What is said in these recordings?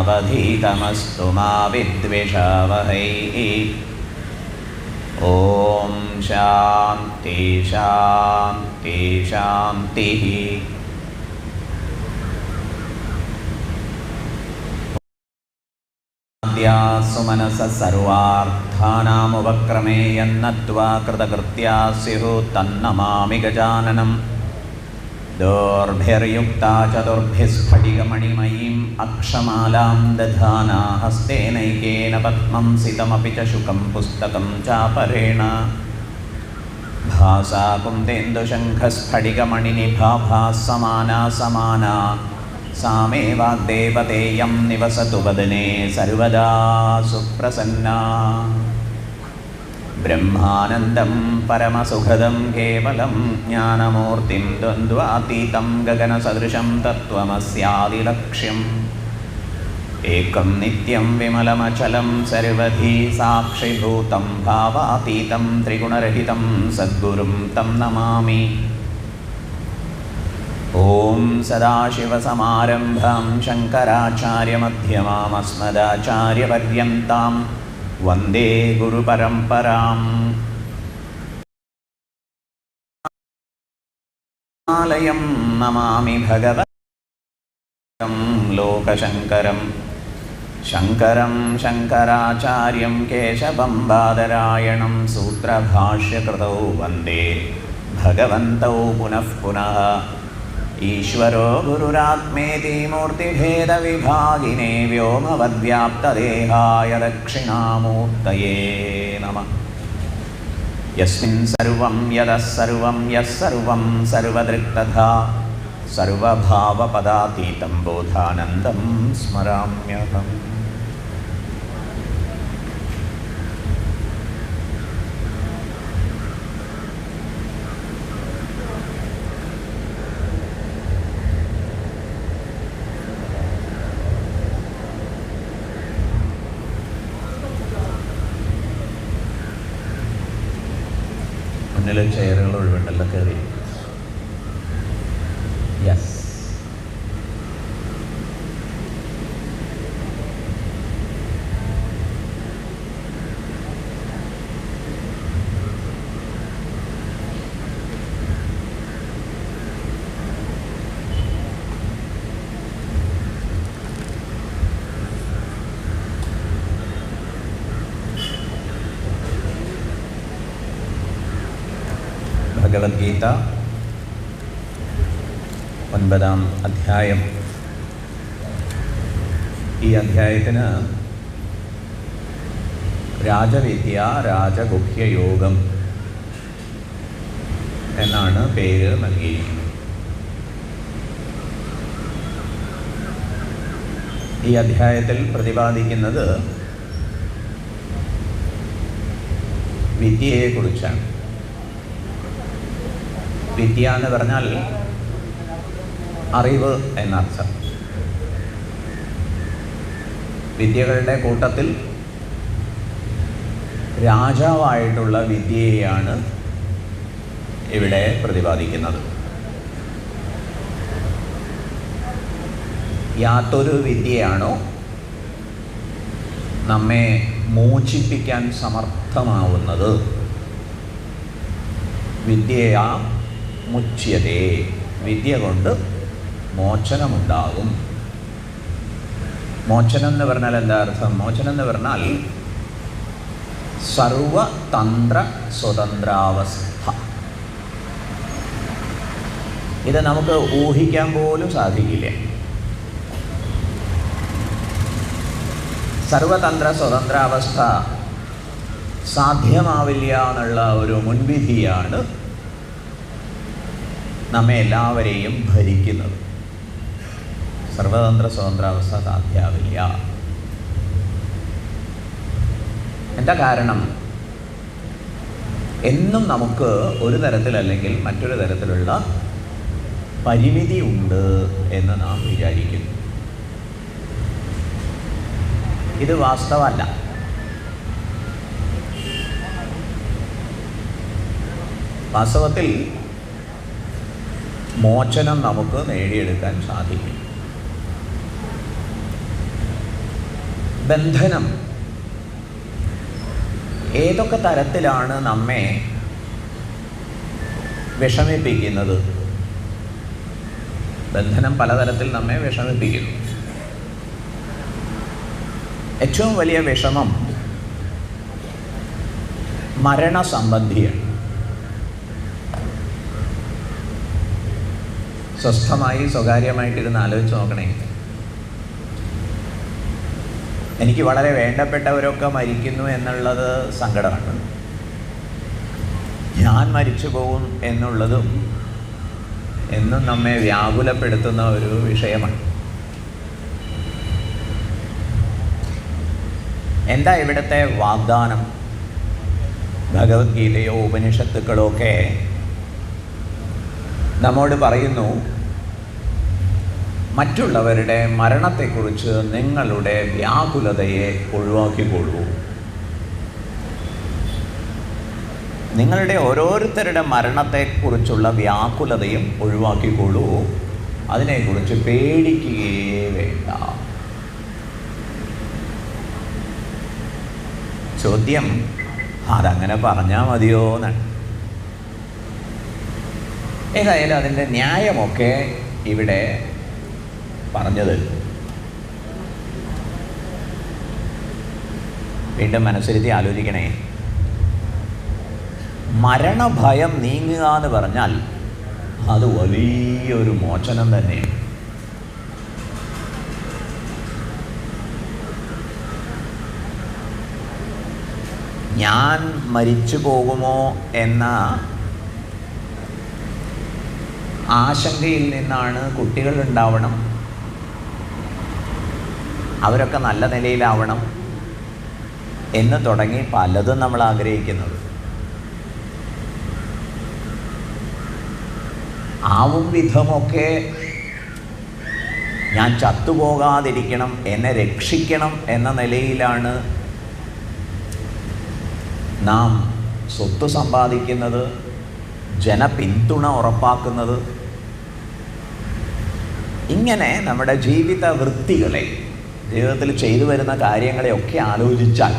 मावधीतमस्तु मा विद्विषावहै। ॐ शान्ति शान्ति शान्तिः। सुमनसः सर्वार्थानामुपक्रमे यन्नत्वा कृतकृत्या स्युः तन्नमामि गजाननम्। दोर्भिर्युक्ता चतुर्भिः स्फटिकमणिमयीम् अक्षमालां दधाना हस्तेनैकेन पद्मं सितमपि च शुकं पुस्तकं चापरेण। भासा कुन्देन्दुशङ्खस्फटिकमणिनिभा भासमाना समाना सा मे वाग्देवतेयं निवसतु वदने सर्वदा सुप्रसन्ना। ब्रह्मानन्दं परमसुखदं केवलं ज्ञानमूर्तिं द्वन्द्वातीतं गगनसदृशं तत्त्वमस्यादिलक्ष्यम्। एकं नित्यं विमलमचलं सर्वधी साक्षिभूतं भावातीतं त्रिगुणरहितं सद्गुरुं तं नमामि। ॐ सदाशिवसमारम्भां शङ्कराचार्यमध्यमाम् अस्मदाचार्यपर्यन्तां वन्दे गुरुपरम्पराम्। आलयं नमामि भगवतं लोकशङ्करं शङ्करं शङ्कराचार्यं केशवं बादरायणं सूत्रभाष्यकृतौ वन्दे भगवन्तौ पुनः पुनः। ईश्वरो गुरुरात्मेति मूर्तिभेदविभागिने व्योमवद्व्याप्तदेहाय दक्षिणामूर्तये नमः। यस्मिन् सर्वं यदः सर्वं यः सर्वं सर्वदृक्तथा सर्वभावपदातीतं बोधानन्दं स्मराम्यहम्। മുന്നിൽ ചെയറുകൾ ഒഴിവുണ്ടല്ലോ, കയറി. യെസ്, ഭഗവത്ഗീത 9-ാം അധ്യായം. ഈ അധ്യായത്തിന് രാജവിദ്യ രാജഗുഹ്യയോഗം എന്നാണ് പേര് നൽകിയിരിക്കുന്നത്. ഈ അധ്യായത്തിൽ പ്രതിപാദിക്കുന്നത് വിദ്യയെക്കുറിച്ചാണ്. വിദ്യ എന്ന് പറഞ്ഞാൽ അറിവ് എന്നർത്ഥം. വിദ്യകളുടെ കൂട്ടത്തിൽ രാജാവായിട്ടുള്ള വിദ്യയെയാണ് ഇവിടെ പ്രതിപാദിക്കുന്നത്. യാതൊരു വിദ്യയാണോ നമ്മെ മോചിപ്പിക്കാൻ സമർത്ഥമാവുന്നത് വിദ്യയാ മുച്യതേ, വിദ്യ കൊണ്ട് മോചനമുണ്ടാകും. മോചനം എന്ന് പറഞ്ഞാൽ എന്താ അർത്ഥം? മോചനം എന്ന് പറഞ്ഞാൽ സർവതന്ത്ര സ്വതന്ത്രാവസ്ഥ. ഇത് നമുക്ക് ഊഹിക്കാൻ പോലും സാധിക്കില്ല. സർവതന്ത്ര സ്വതന്ത്രാവസ്ഥ സാധ്യമാവില്ല എന്നുള്ള ഒരു മുൻവിധിയാണ് നമ്മെ എല്ലാവരെയും ഭരിക്കുന്നത്. സർവതന്ത്ര സ്വതന്ത്രാവസ്ഥ സാധ്യമാവില്ല. എന്താ കാരണം? എന്നും നമുക്ക് ഒരു തരത്തിലല്ലെങ്കിൽ മറ്റൊരു തരത്തിലുള്ള പരിമിതി ഉണ്ട് എന്ന് നാം വിചാരിക്കുന്നു. ഇത് വാസ്തവമല്ല. വാസ്തവത്തിൽ മോചനം നമുക്ക് നേടിയെടുക്കാൻ സാധിക്കും. ബന്ധനം ഏതൊക്കെ തരത്തിലാണ് നമ്മെ വിഷമിപ്പിക്കുന്നത്? ബന്ധനം പലതരത്തിൽ നമ്മെ വിഷമിപ്പിക്കുന്നു. ഏറ്റവും വലിയ വിഷമം മരണസംബന്ധിയാണ്. സ്വസ്ഥമായി സ്വകാര്യമായിട്ടിരുന്ന് ആലോചിച്ച് നോക്കണേ. എനിക്ക് വളരെ വേണ്ടപ്പെട്ടവരൊക്കെ മരിക്കുന്നു എന്നുള്ളത് സങ്കടമാണ്. ഞാൻ മരിച്ചു പോകും എന്നുള്ളതും എന്നും നമ്മെ വ്യാകുലപ്പെടുത്തുന്ന ഒരു വിഷയമാണ്. എന്താ ഇവിടുത്തെ വാഗ്ദാനം? ഭഗവത്ഗീതയോ ഉപനിഷത്തുക്കളോ ഒക്കെ നമ്മോട് പറയുന്നു, മറ്റുള്ളവരുടെ മരണത്തെക്കുറിച്ച് നിങ്ങളുടെ വ്യാകുലതയെ ഒഴിവാക്കിക്കൊള്ളൂ. നിങ്ങളുടെ ഓരോരുത്തരുടെ മരണത്തെക്കുറിച്ചുള്ള വ്യാകുലതയും ഒഴിവാക്കിക്കൊള്ളൂ. അതിനെക്കുറിച്ച് പേടിക്കുകയേ വേണ്ട. ചോദ്യം, അതങ്ങനെ പറഞ്ഞാൽ മതിയോ എന്നാണ്. ഏതായാലും അതിൻ്റെ ന്യായമൊക്കെ ഇവിടെ പറഞ്ഞത് വീണ്ടും മനസ്സിരുത്തി ആലോചിക്കണേ. മരണഭയം നീങ്ങുക എന്ന് പറഞ്ഞാൽ അത് വലിയൊരു മോചനം തന്നെയാണ്. ഞാൻ മരിച്ചു പോകുമോ എന്ന ആശങ്കയിൽ നിന്നാണ് കുട്ടികൾ ഉണ്ടാവണം, അവരൊക്കെ നല്ല നിലയിലാവണം എന്ന് തുടങ്ങി പലതും നമ്മൾ ആഗ്രഹിക്കുന്നത്. ആവും വിധമൊക്കെ ഞാൻ ചത്തുപോകാതിരിക്കണം, എന്നെ രക്ഷിക്കണം എന്ന നിലയിലാണ് നാം സ്വത്ത് സമ്പാദിക്കുന്നത്, ജനപിന്തുണ ഉറപ്പാക്കുന്നത്. ഇങ്ങനെ നമ്മുടെ ജീവിത വൃത്തികളെ, ജീവിതത്തിൽ ചെയ്തു വരുന്ന കാര്യങ്ങളെയൊക്കെ ആലോചിച്ചാൽ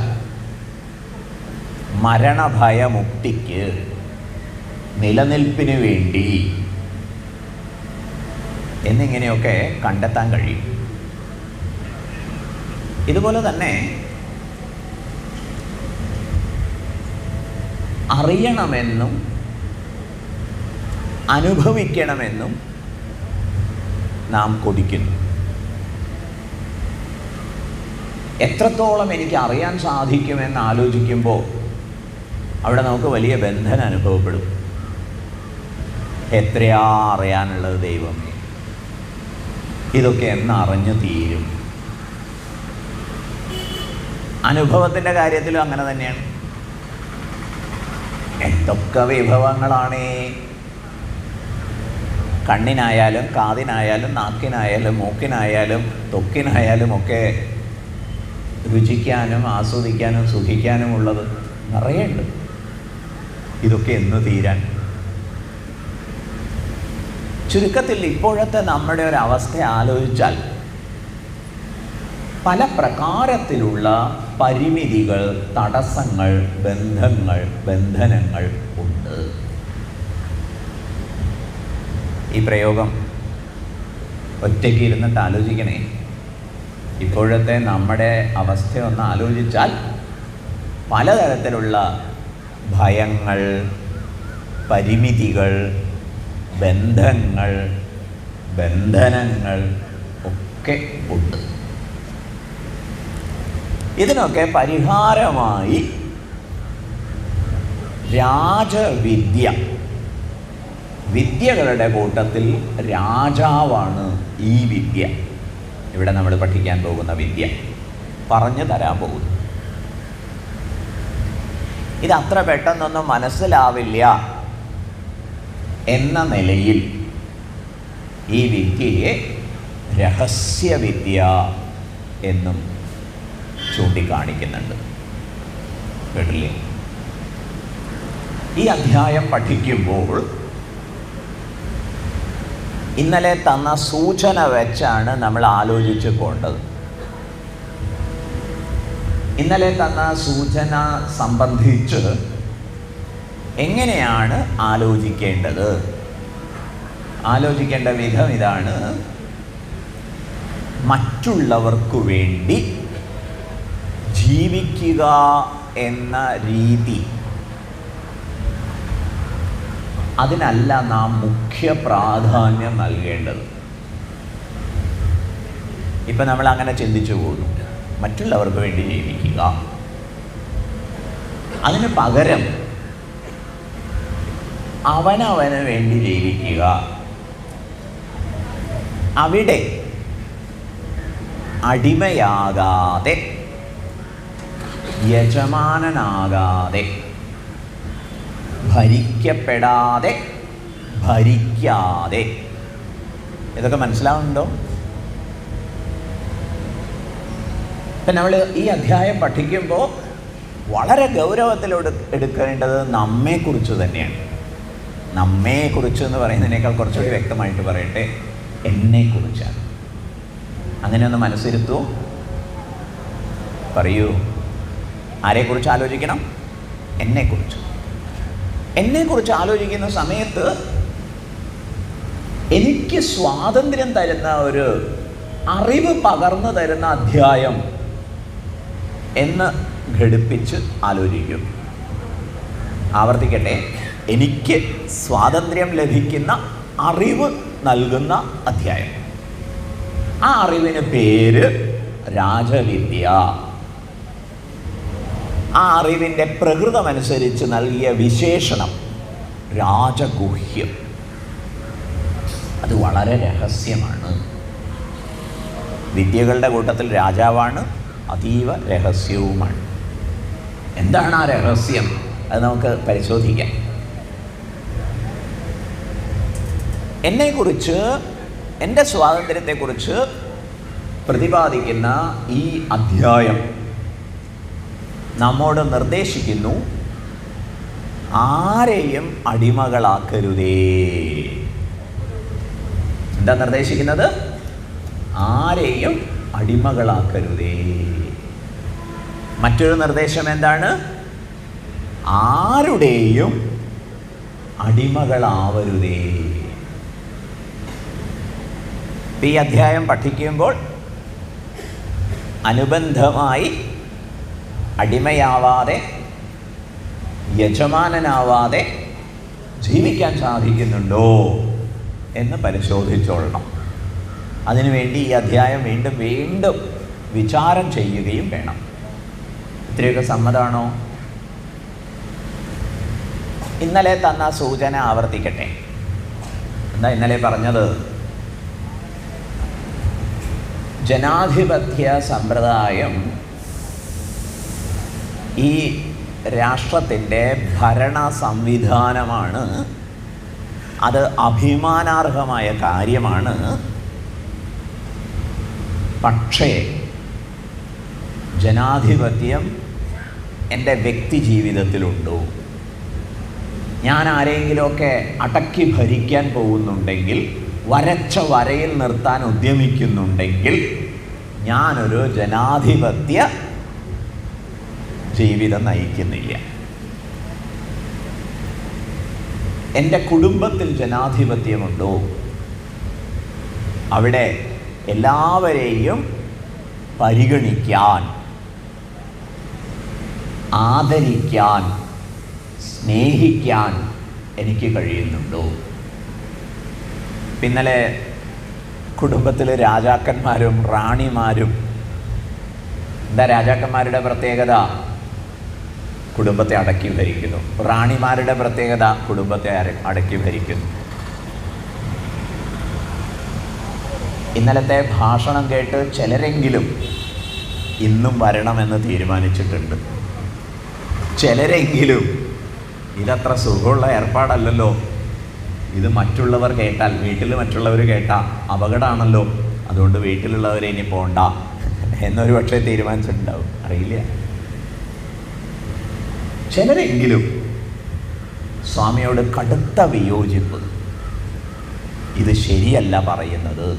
മരണഭയമുക്തിക്ക്, നിലനിൽപ്പിന് വേണ്ടി എന്നിങ്ങനെയൊക്കെ കണ്ടെത്താൻ കഴിയും. ഇതുപോലെ തന്നെ അറിയണമെന്നും അനുഭവിക്കണമെന്നും നാം കൊതിക്കുന്നു. എത്രത്തോളം എനിക്ക് അറിയാൻ സാധിക്കുമെന്ന് ആലോചിക്കുമ്പോൾ അവിടെ നമുക്ക് വലിയ ബന്ധനം അനുഭവപ്പെടും. എത്രയാ അറിയാനുള്ളത് ദൈവമേ, ഇതൊക്കെ എന്നറിഞ്ഞു തീരും. അനുഭവത്തിൻ്റെ കാര്യത്തിലും അങ്ങനെ തന്നെയാണ്. എന്തൊക്കെ വിഭവങ്ങളാണേ! കണ്ണിനായാലും കാതിനായാലും നാക്കിനായാലും മൂക്കിനായാലും ത്വക്കിനായാലും ഒക്കെ രുചിക്കാനും ആസ്വദിക്കാനും സുഖിക്കാനും ഉള്ളത് നിറയുണ്ട്. ഇതൊക്കെ എന്ന് തീരാൻ? ചുരുക്കത്തിൽ ഇപ്പോഴത്തെ നമ്മുടെ ഒരവസ്ഥ ആലോചിച്ചാൽ പല പ്രകാരത്തിലുള്ള പരിമിതികൾ, തടസ്സങ്ങൾ, ബന്ധനങ്ങൾ ഉണ്ട്. ഈ പ്രയോഗം ഒറ്റയ്ക്ക് ഇരുന്നിട്ട് ആലോചിക്കണേ. ഇപ്പോഴത്തെ നമ്മുടെ അവസ്ഥയൊന്ന് ആലോചിച്ചാൽ പലതരത്തിലുള്ള ഭയങ്ങൾ, പരിമിതികൾ, ബന്ധനങ്ങൾ ഒക്കെ ഉണ്ട്. ഇതിനൊക്കെ പരിഹാരമായി രാജവിദ്യ, വിദ്യകളുടെ കൂട്ടത്തിൽ രാജാവാണ് ഈ വിദ്യ. ഇവിടെ നമ്മൾ പഠിക്കാൻ പോകുന്ന വിദ്യ, പറഞ്ഞു തരാൻ പോകുന്നു. ഇതത്ര പെട്ടെന്നൊന്നും മനസ്സിലാവില്ല എന്ന നിലയിൽ ഈ വിദ്യയെ രഹസ്യവിദ്യ എന്നും ചൂണ്ടിക്കാണിക്കുന്നുണ്ട്. കേട്ടില്ലേ? ഈ അധ്യായം പഠിക്കുമ്പോൾ ഇന്നലെ തന്ന സൂചന വെച്ചാണ് നമ്മൾ ആലോചിച്ച് പോണ്ടത്. ഇന്നലെ തന്ന സൂചന സംബന്ധിച്ച് എങ്ങനെയാണ് ആലോചിക്കേണ്ടത്? ആലോചിക്കേണ്ട വിധം ഇതാണ്: മറ്റുള്ളവർക്കു വേണ്ടി ജീവിക്കുക എന്ന രീതി, അതിനല്ല നാം മുഖ്യ പ്രാധാന്യം നൽകേണ്ടത്. ഇപ്പം നമ്മൾ അങ്ങനെ ചിന്തിച്ചു പോകുന്നു, മറ്റുള്ളവർക്ക് വേണ്ടി ജീവിക്കുക. അതിന് പകരം അവനവന് വേണ്ടി ജീവിക്കുക. അവിടെ അടിമയാകാതെ, യജമാനനാകാതെ, ഭരിക്കപ്പെടാതെ, ഭരിക്കാതെ. ഇതൊക്കെ മനസ്സിലാവുന്നുണ്ടോ? ഇപ്പം നമ്മൾ ഈ അധ്യായം പഠിക്കുമ്പോൾ വളരെ ഗൗരവത്തിലോട് എടുക്കേണ്ടത് നമ്മെക്കുറിച്ച് തന്നെയാണ്. നമ്മെക്കുറിച്ച് എന്ന് പറയുന്നതിനേക്കാൾ കുറച്ചുകൂടി വ്യക്തമായിട്ട് പറയട്ടെ, എന്നെക്കുറിച്ചാണ്. അങ്ങനെ ഒന്ന് മനസ്സിരുത്തൂ, പറയൂ. ആരെക്കുറിച്ച് ആലോചിക്കണം? എന്നെക്കുറിച്ച്. എന്നെക്കുറിച്ച് ആലോചിക്കുന്ന സമയത്ത് എനിക്ക് സ്വാതന്ത്ര്യം തരുന്ന ഒരു അറിവ് പകർന്നു തരുന്ന അധ്യായം എന്ന് ഘടിപ്പിച്ച് ആലോചിക്കും. ആവർത്തിക്കട്ടെ, എനിക്ക് സ്വാതന്ത്ര്യം ലഭിക്കുന്ന അറിവ് നൽകുന്ന അധ്യായം. ആ അറിവിന് പേര് രാജവിദ്യ. ആ അറിവിൻ്റെ പ്രകൃതമനുസരിച്ച് നൽകിയ വിശേഷണം രാജഗുഹ്യം. അത് വളരെ രഹസ്യമാണ്. വിദ്യകളുടെ കൂട്ടത്തിൽ രാജാവാണ്, അതീവ രഹസ്യവുമാണ്. എന്താണ് ആ രഹസ്യം? അത് നമുക്ക് പരിശോധിക്കാം. എന്നെക്കുറിച്ച്, എൻ്റെ സ്വാതന്ത്ര്യത്തെക്കുറിച്ച് പ്രതിപാദിക്കുന്ന ഈ അധ്യായം നമ്മോട് നിർദ്ദേശിക്കുന്നു, ആരെയും അടിമകളാക്കരുതേ. എന്താ നിർദ്ദേശിക്കുന്നത്? ആരെയും അടിമകളാക്കരുതേ. മറ്റൊരു നിർദ്ദേശം എന്താണ്? ആരുടെയും അടിമകളാവരുതേ. ഈ അധ്യായം പഠിക്കുമ്പോൾ അനുബന്ധമായി അടിമയാവാതെ, യജമാനനാവാതെ ജീവിക്കാൻ സാധിക്കുന്നുണ്ടോ എന്ന് പരിശോധിച്ചോളണം. അതിനുവേണ്ടി ഈ അധ്യായം വീണ്ടും വീണ്ടും വിചാരം ചെയ്യുകയും വേണം. ഇത്രയൊക്കെ സമ്മതമാണോ? ഇന്നലെ തന്ന സൂചന ആവർത്തിക്കട്ടെ. എന്താ ഇന്നലെ പറഞ്ഞത്? ജനാധിപത്യ സമ്പ്രദായം ഈ രാഷ്ട്രത്തിൻ്റെ ഭരണ സംവിധാനമാണ്. അത് അഭിമാനാർഹമായ കാര്യമാണ്. പക്ഷേ ജനാധിപത്യം എൻ്റെ വ്യക്തി ജീവിതത്തിലുണ്ടോ? ഞാൻ ആരെങ്കിലുമൊക്കെ അടക്കി ഭരിക്കാൻ പോകുന്നുണ്ടെങ്കിൽ, വരച്ച വരയിൽ നിർത്താൻ ഉദ്യമിക്കുന്നുണ്ടെങ്കിൽ, ഞാനൊരു ജനാധിപത്യ ജീവിതം നയിക്കുന്നില്ല. എൻ്റെ കുടുംബത്തിൽ ജനാധിപത്യമുണ്ടോ? അവിടെ എല്ലാവരെയും പരിഗണിക്കാൻ, ആദരിക്കാൻ, സ്നേഹിക്കാൻ എനിക്ക് കഴിയുന്നുണ്ടോ? ഇന്നലെ കുടുംബത്തിലെ രാജാക്കന്മാരും റാണിമാരും, എന്താ രാജാക്കന്മാരുടെ പ്രത്യേകത? കുടുംബത്തെ അടക്കി ഭരിക്കുന്നു. റാണിമാരുടെ പ്രത്യേകത കുടുംബത്തെ അടക്കി ഭരിക്കുന്നു. ഇന്നലത്തെ ഭാഷണം കേട്ട് ചിലരെങ്കിലും ഇന്നും വരണമെന്ന് തീരുമാനിച്ചിട്ടുണ്ട്. ചിലരെങ്കിലും ഇതത്ര സുഖമുള്ള ഏർപ്പാടല്ലല്ലോ, ഇത് മറ്റുള്ളവർ കേട്ടാൽ, വീട്ടിൽ മറ്റുള്ളവർ കേട്ടാൽ അപകടമാണല്ലോ, അതുകൊണ്ട് വീട്ടിലുള്ളവരെ ഇനി പോണ്ട എന്നൊരു പക്ഷേ തീരുമാനിച്ചിട്ടുണ്ടാവും, അറിയില്ല. ചിലരെങ്കിലും സ്വാമിയോട് കടുത്ത വിയോജിപ്പ്, ഇത് ശരിയല്ല പറയുന്നത്,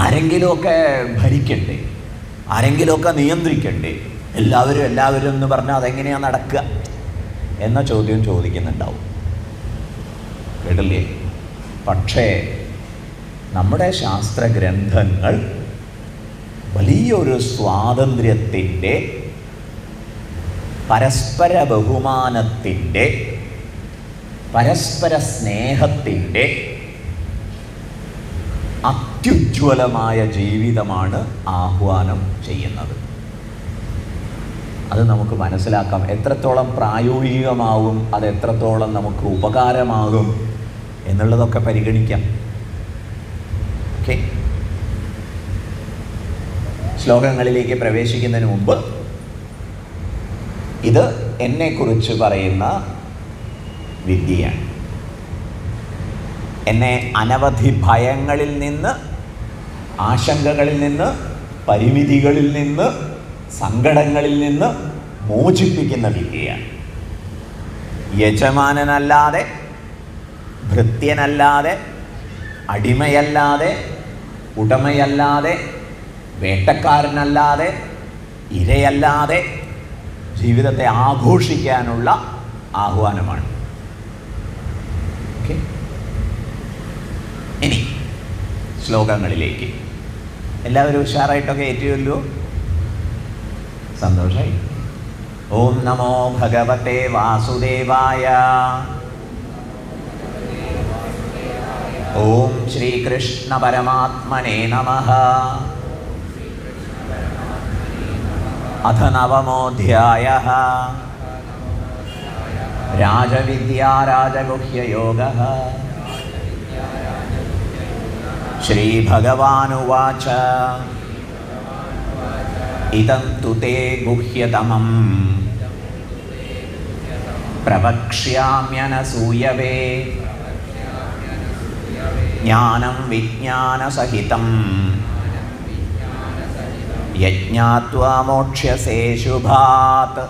ആരെങ്കിലുമൊക്കെ ഭരിക്കണ്ടേ, ആരെങ്കിലുമൊക്കെ നിയന്ത്രിക്കണ്ടേ? എല്ലാവരും എന്ന് പറഞ്ഞാൽ അതെങ്ങനെയാണ് നടക്കുക എന്ന ചോദ്യം ചോദിക്കുന്നുണ്ടാവും. കേട്ടില്ലേ? പക്ഷേ നമ്മുടെ ശാസ്ത്രഗ്രന്ഥങ്ങൾ വലിയൊരു സ്വാതന്ത്ര്യത്തിൻ്റെ, പരസ്പര ബഹുമാനത്തിൻ്റെ, പരസ്പര സ്നേഹത്തിൻ്റെ അത്യുജ്വലമായ ജീവിതമാണ് ആഹ്വാനം ചെയ്യുന്നത്. അത് നമുക്ക് മനസ്സിലാക്കാം. എത്രത്തോളം പ്രായോഗികമാവും, അത് എത്രത്തോളം നമുക്ക് ഉപകാരമാകും എന്നുള്ളതൊക്കെ പരിഗണിക്കാം. ഓക്കെ, ശ്ലോകങ്ങളിലേക്ക് പ്രവേശിക്കുന്നതിന് മുമ്പ് ഇത് എന്നെക്കുറിച്ച് പറയുന്ന വിദ്യയാണ്. എന്നെ അനവധി ഭയങ്ങളിൽ നിന്ന്, ആശങ്കകളിൽ നിന്ന്, പരിമിതികളിൽ നിന്ന്, സങ്കടങ്ങളിൽ നിന്ന് മോചിപ്പിക്കുന്ന വിദ്യയാണ്. യജമാനനല്ലാതെ, ഭൃത്യനല്ലാതെ, അടിമയല്ലാതെ, ഉടമയല്ലാതെ, വേട്ടക്കാരനല്ലാതെ, ഇരയല്ലാതെ ജീവിതത്തെ ആഘോഷിക്കാനുള്ള ആഹ്വാനമാണ്. ഓക്കെ, ഇനി ശ്ലോകങ്ങളിലേക്ക്. എല്ലാവരും ഉഷാറായിട്ടൊക്കെ ഏറ്റുമല്ലോ? സന്തോഷമായി. ഓം നമോ ഭഗവത്തെ വാസുദേവായ. ഓം ശ്രീകൃഷ്ണ പരമാത്മനേ നമഃ. അഥ നവമോऽധ്യായഃ. രാജവിദ്യാ രാജഗുഹ്യയോഗഃ. ശ്രീഭഗവാനുവാച. ഇദം തു തേ ഗുഹ്യതമം പ്രവക്ഷ്യാമ്യനസൂയവേ. ജ്ഞാനം വിജ്ഞാനസഹിതം യജ്ഞാത്വാ മോക്ഷ്യസേ ശുഭാത്.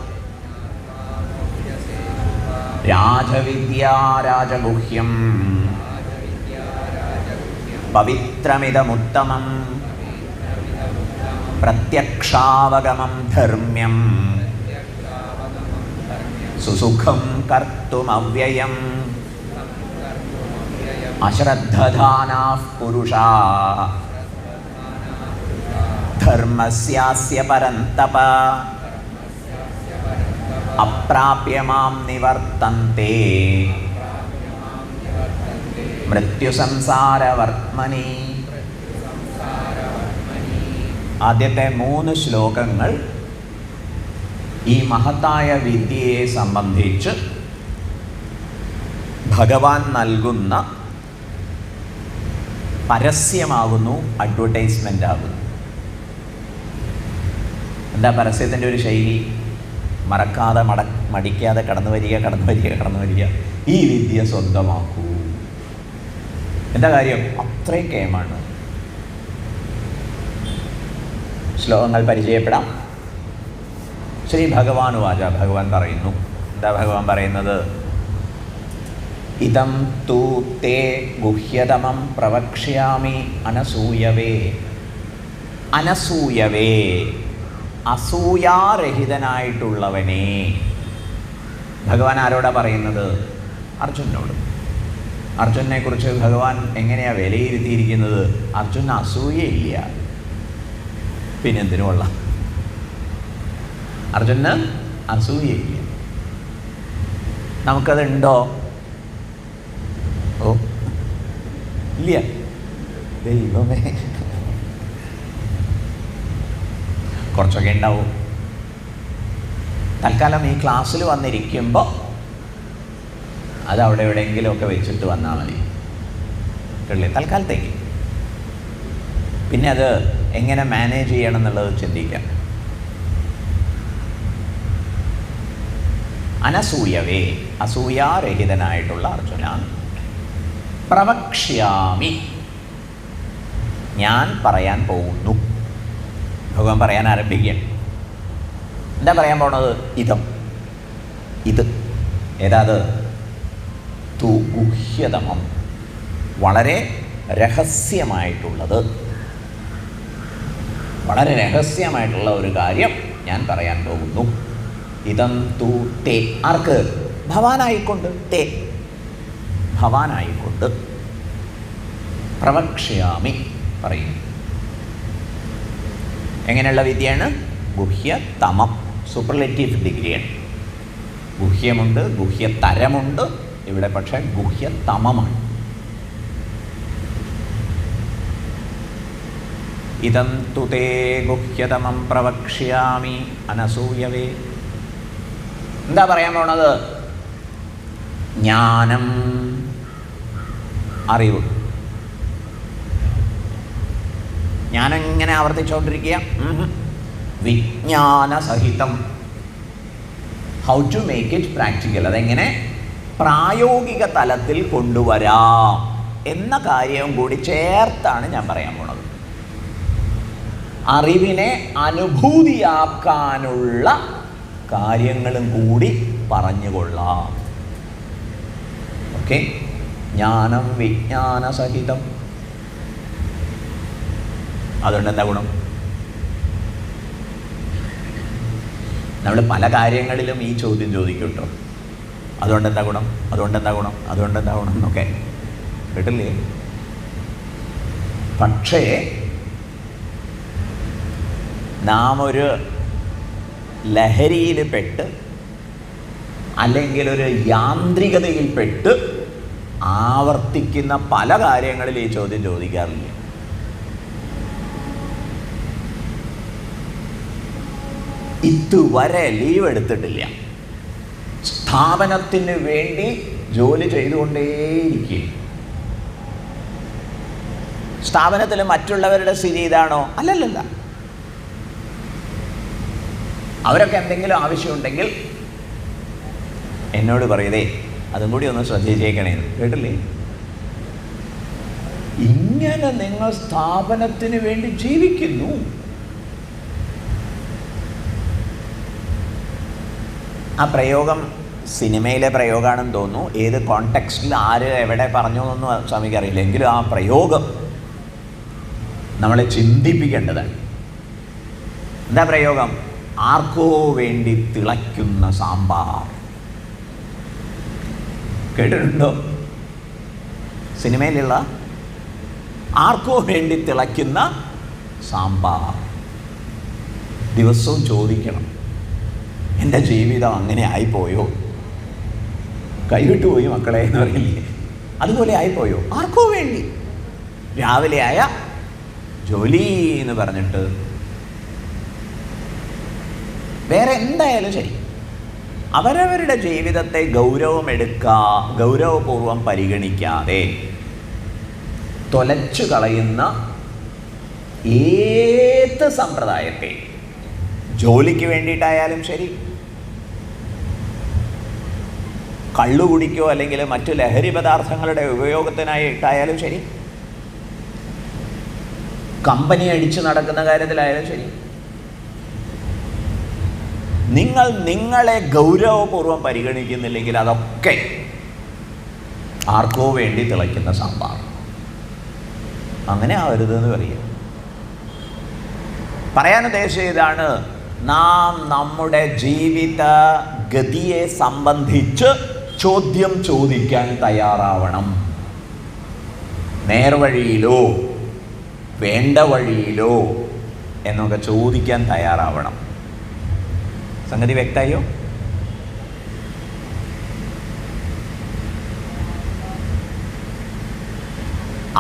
രാജവിദ്യാ രാജഗുഹ്യം പവിത്രമിദമുത്തമം പ്രത്യക്ഷാവഗമം ധർമ്മ്യം സുസുഖം കർത്തുമവ്യയം. അശ്രദ്ധധാനാഃ പുരുഷാഃ ധർമ്മസ്യാസ്യ പരന്തപ. അപ്രാപ്യ മാം നിവർത്തന്തെ മൃത്യുസംസാരവർത്മനി. ആദ്യത്തെ 3 ശ്ലോകങ്ങൾ ഈ മഹത്തായ വിദ്യയെ സംബന്ധിച്ച് ഭഗവാൻ നൽകുന്ന പരസ്യമാകുന്നു, അഡ്വർടൈസ്മെൻ്റ് ആകുന്നു. എന്താ പരസ്യത്തിൻ്റെ ഒരു ശൈലി? മറക്കാതെ മടിക്കാതെ കടന്നു വരിക. ഈ വിദ്യ സ്വന്തമാക്കൂ. എന്താ കാര്യം? അത്രയും കേമാണ്. ശ്ലോകങ്ങൾ പരിചയപ്പെടാം. ശ്രീ ഭഗവാനുവാച. ഭഗവാൻ പറയുന്നു. എന്താ ഭഗവാൻ പറയുന്നത്? ഇദം തു തേ ഗുഹ്യതമം പ്രവക്ഷ്യാമി അനസൂയവേ. അനസൂയവേ, അസൂയാരഹിതനായിട്ടുള്ളവനെ. ഭഗവാൻ ആരോടാ പറയുന്നത്? അർജുനനോട്. അർജുനെ കുറിച്ച് ഭഗവാൻ എങ്ങനെയാണ് വിലയിരുത്തിയിരിക്കുന്നത്? അർജുന അസൂയയില്ല, പിന്നെന്തിനുമുള്ള. അർജുന് അസൂയയില്ല. നമുക്കതുണ്ടോ? ഓ ഇല്ല. ദൈവമേ, കുറച്ചൊക്കെ ഉണ്ടാവും. തൽക്കാലം ഈ ക്ലാസ്സിൽ വന്നിരിക്കുമ്പോൾ അത് അവിടെ എവിടെയെങ്കിലുമൊക്കെ വെച്ചിട്ട് വന്നാൽ മതി. കേട്ടില്ലേ? തൽക്കാലത്തേക്ക്. പിന്നെ അത് എങ്ങനെ മാനേജ് ചെയ്യണം എന്നുള്ളത് ചിന്തിക്കാം. അനസൂയവേ, അസൂയാരഹിതനായിട്ടുള്ള അർജുന. പ്രവക്ഷ്യാമി, ഞാൻ പറയാൻ പോകുന്നു. ഭഗവാൻ പറയാൻ ആരംഭിക്കുകയാണ്. എന്താ പറയാൻ പോണത്? ഇതം, ഇത്. ഏതാത്? തു ഗുഹ്യതമം, വളരെ രഹസ്യമായിട്ടുള്ളത്. വളരെ രഹസ്യമായിട്ടുള്ള ഒരു കാര്യം ഞാൻ പറയാൻ പോകുന്നു. ഇതം തു തേ, ആർക്ക്? ഭവാനായിക്കൊണ്ട്, തേ ഭവാനായിക്കൊണ്ട്, പ്രവക്ഷ്യാമി പറയും. എങ്ങനെയുള്ള വിദ്യയാണ്? ഗുഹ്യതമം, സൂപ്പർലേറ്റീവ് ഡിഗ്രിയാണ്. ഗുഹ്യമുണ്ട്, ഗുഹ്യതരമുണ്ട്, ഇവിടെ പക്ഷേ ഗുഹ്യതമമാണ്. ഇതം തു തേ ഗുഹ്യതമം പ്രവക്ഷ്യാമി അനസൂയവേ. എന്താ പറയാൻ പോണത്? ജ്ഞാനം, അറിവ്. ജ്ഞാനം ഇങ്ങനെ ആവർത്തിച്ചുകൊണ്ടിരിക്കുക. വിജ്ഞാനസഹിതം, how to make it practical, അതെങ്ങനെ പ്രായോഗിക തലത്തിൽ കൊണ്ടുവരാം എന്ന കാര്യം കൂടി ചേർത്താണ് ഞാൻ പറയാൻ പോണത്. അറിവിനെ അനുഭൂതിയാക്കാനുള്ള കാര്യങ്ങളും കൂടി പറഞ്ഞുകൊള്ളാം. ഓക്കെ, ജ്ഞാനം വിജ്ഞാനസഹിതം. അതുകൊണ്ട് എന്താ ഗുണം? നമ്മൾ പല കാര്യങ്ങളിലും ഈ ചോദ്യം ചോദിക്കും കേട്ടോ. അതുകൊണ്ട് എന്താ ഗുണം, അതുകൊണ്ട് എന്താ ഗുണം, അതുകൊണ്ട് എന്താ ഗുണം എന്നൊക്കെ കേട്ടില്ലേ? പക്ഷേ നാം ഒരു ലഹരിയിൽ പെട്ട് അല്ലെങ്കിൽ ഒരു യാന്ത്രികതയിൽപ്പെട്ട് ആവർത്തിക്കുന്ന പല കാര്യങ്ങളിൽ ഈ ചോദ്യം ചോദിക്കാറില്ല. ഇതുവരെ ലീവ് എടുത്തിട്ടില്ല. സ്ഥാപനത്തിന് വേണ്ടി ജോലി ചെയ്തുകൊണ്ടേയിരിക്കും. സ്ഥാപനത്തിൽ മറ്റുള്ളവരുടെ സ്ഥിതി ഇതാണോ? അല്ലല്ല. അവരൊക്കെ എന്തെങ്കിലും ആവശ്യമുണ്ടെങ്കിൽ എന്നോട് പറയതേ, അതും കൂടി ഒന്ന് ശ്രദ്ധിച്ചേക്കണേ, കേട്ടില്ലേ? ഇങ്ങനെ നിങ്ങൾ സ്ഥാപനത്തിന് വേണ്ടി ജീവിക്കുന്നു. ആ പ്രയോഗം സിനിമയിലെ പ്രയോഗമാണെന്ന് തോന്നുന്നു. ഏത് കോണ്ടെക്സ്റ്റിൽ ആര് എവിടെ പറഞ്ഞു എന്നൊന്നും സ്വാമിക്കറിയില്ല. എങ്കിലും ആ പ്രയോഗം നമ്മളെ ചിന്തിപ്പിക്കേണ്ടതാണ്. എന്താ പ്രയോഗം? ആർക്കോ വേണ്ടി തിളയ്ക്കുന്ന സാമ്പാർ. കേട്ടിട്ടുണ്ടോ? സിനിമയിലുള്ള ആർക്കോ വേണ്ടി തിളയ്ക്കുന്ന സാമ്പാർ. ദിവസവും ചോദിക്കണം, എൻ്റെ ജീവിതം അങ്ങനെ ആയിപ്പോയോ? കൈവിട്ടുപോയി മക്കളെ എന്ന് പറയില്ലേ, അതുപോലെ ആയിപ്പോയോ? ആർക്കോ വേണ്ടി രാവിലെ ആയ ജോലി എന്ന് പറഞ്ഞിട്ട് വേറെ എന്തായാലും ശരി, അവരവരുടെ ജീവിതത്തെ ഗൗരവപൂർവം പരിഗണിക്കാതെ തൊലച്ചു കളയുന്ന ഏത് സമ്പ്രദായത്തെ, ജോലിക്ക് വേണ്ടിയിട്ടായാലും ശരി, കള്ളുകുടിക്കോ അല്ലെങ്കിൽ മറ്റു ലഹരി പദാർത്ഥങ്ങളുടെ ഉപയോഗത്തിനായിട്ടായാലും ശരി, കമ്പനി അടിച്ചു നടക്കുന്ന കാര്യത്തിലായാലും ശരി, നിങ്ങൾ നിങ്ങളെ ഗൗരവപൂർവം പരിഗണിക്കുന്നില്ലെങ്കിൽ അതൊക്കെ ആർക്കോ വേണ്ടി തിളയ്ക്കുന്ന സാമ്പാർ. അങ്ങനെ ആവരുതെന്ന് പറയുക. പറയാൻ ഉദ്ദേശിച്ചത് ഇതാണ്: നാം നമ്മുടെ ജീവിത ഗതിയെ സംബന്ധിച്ച് ചോദ്യം ചോദിക്കാൻ തയ്യാറാവണം. നേർവഴിയിലോ വേണ്ട വഴിയിലോ എന്നൊക്കെ ചോദിക്കാൻ തയ്യാറാവണം. സംഗതി വ്യക്തമായോ?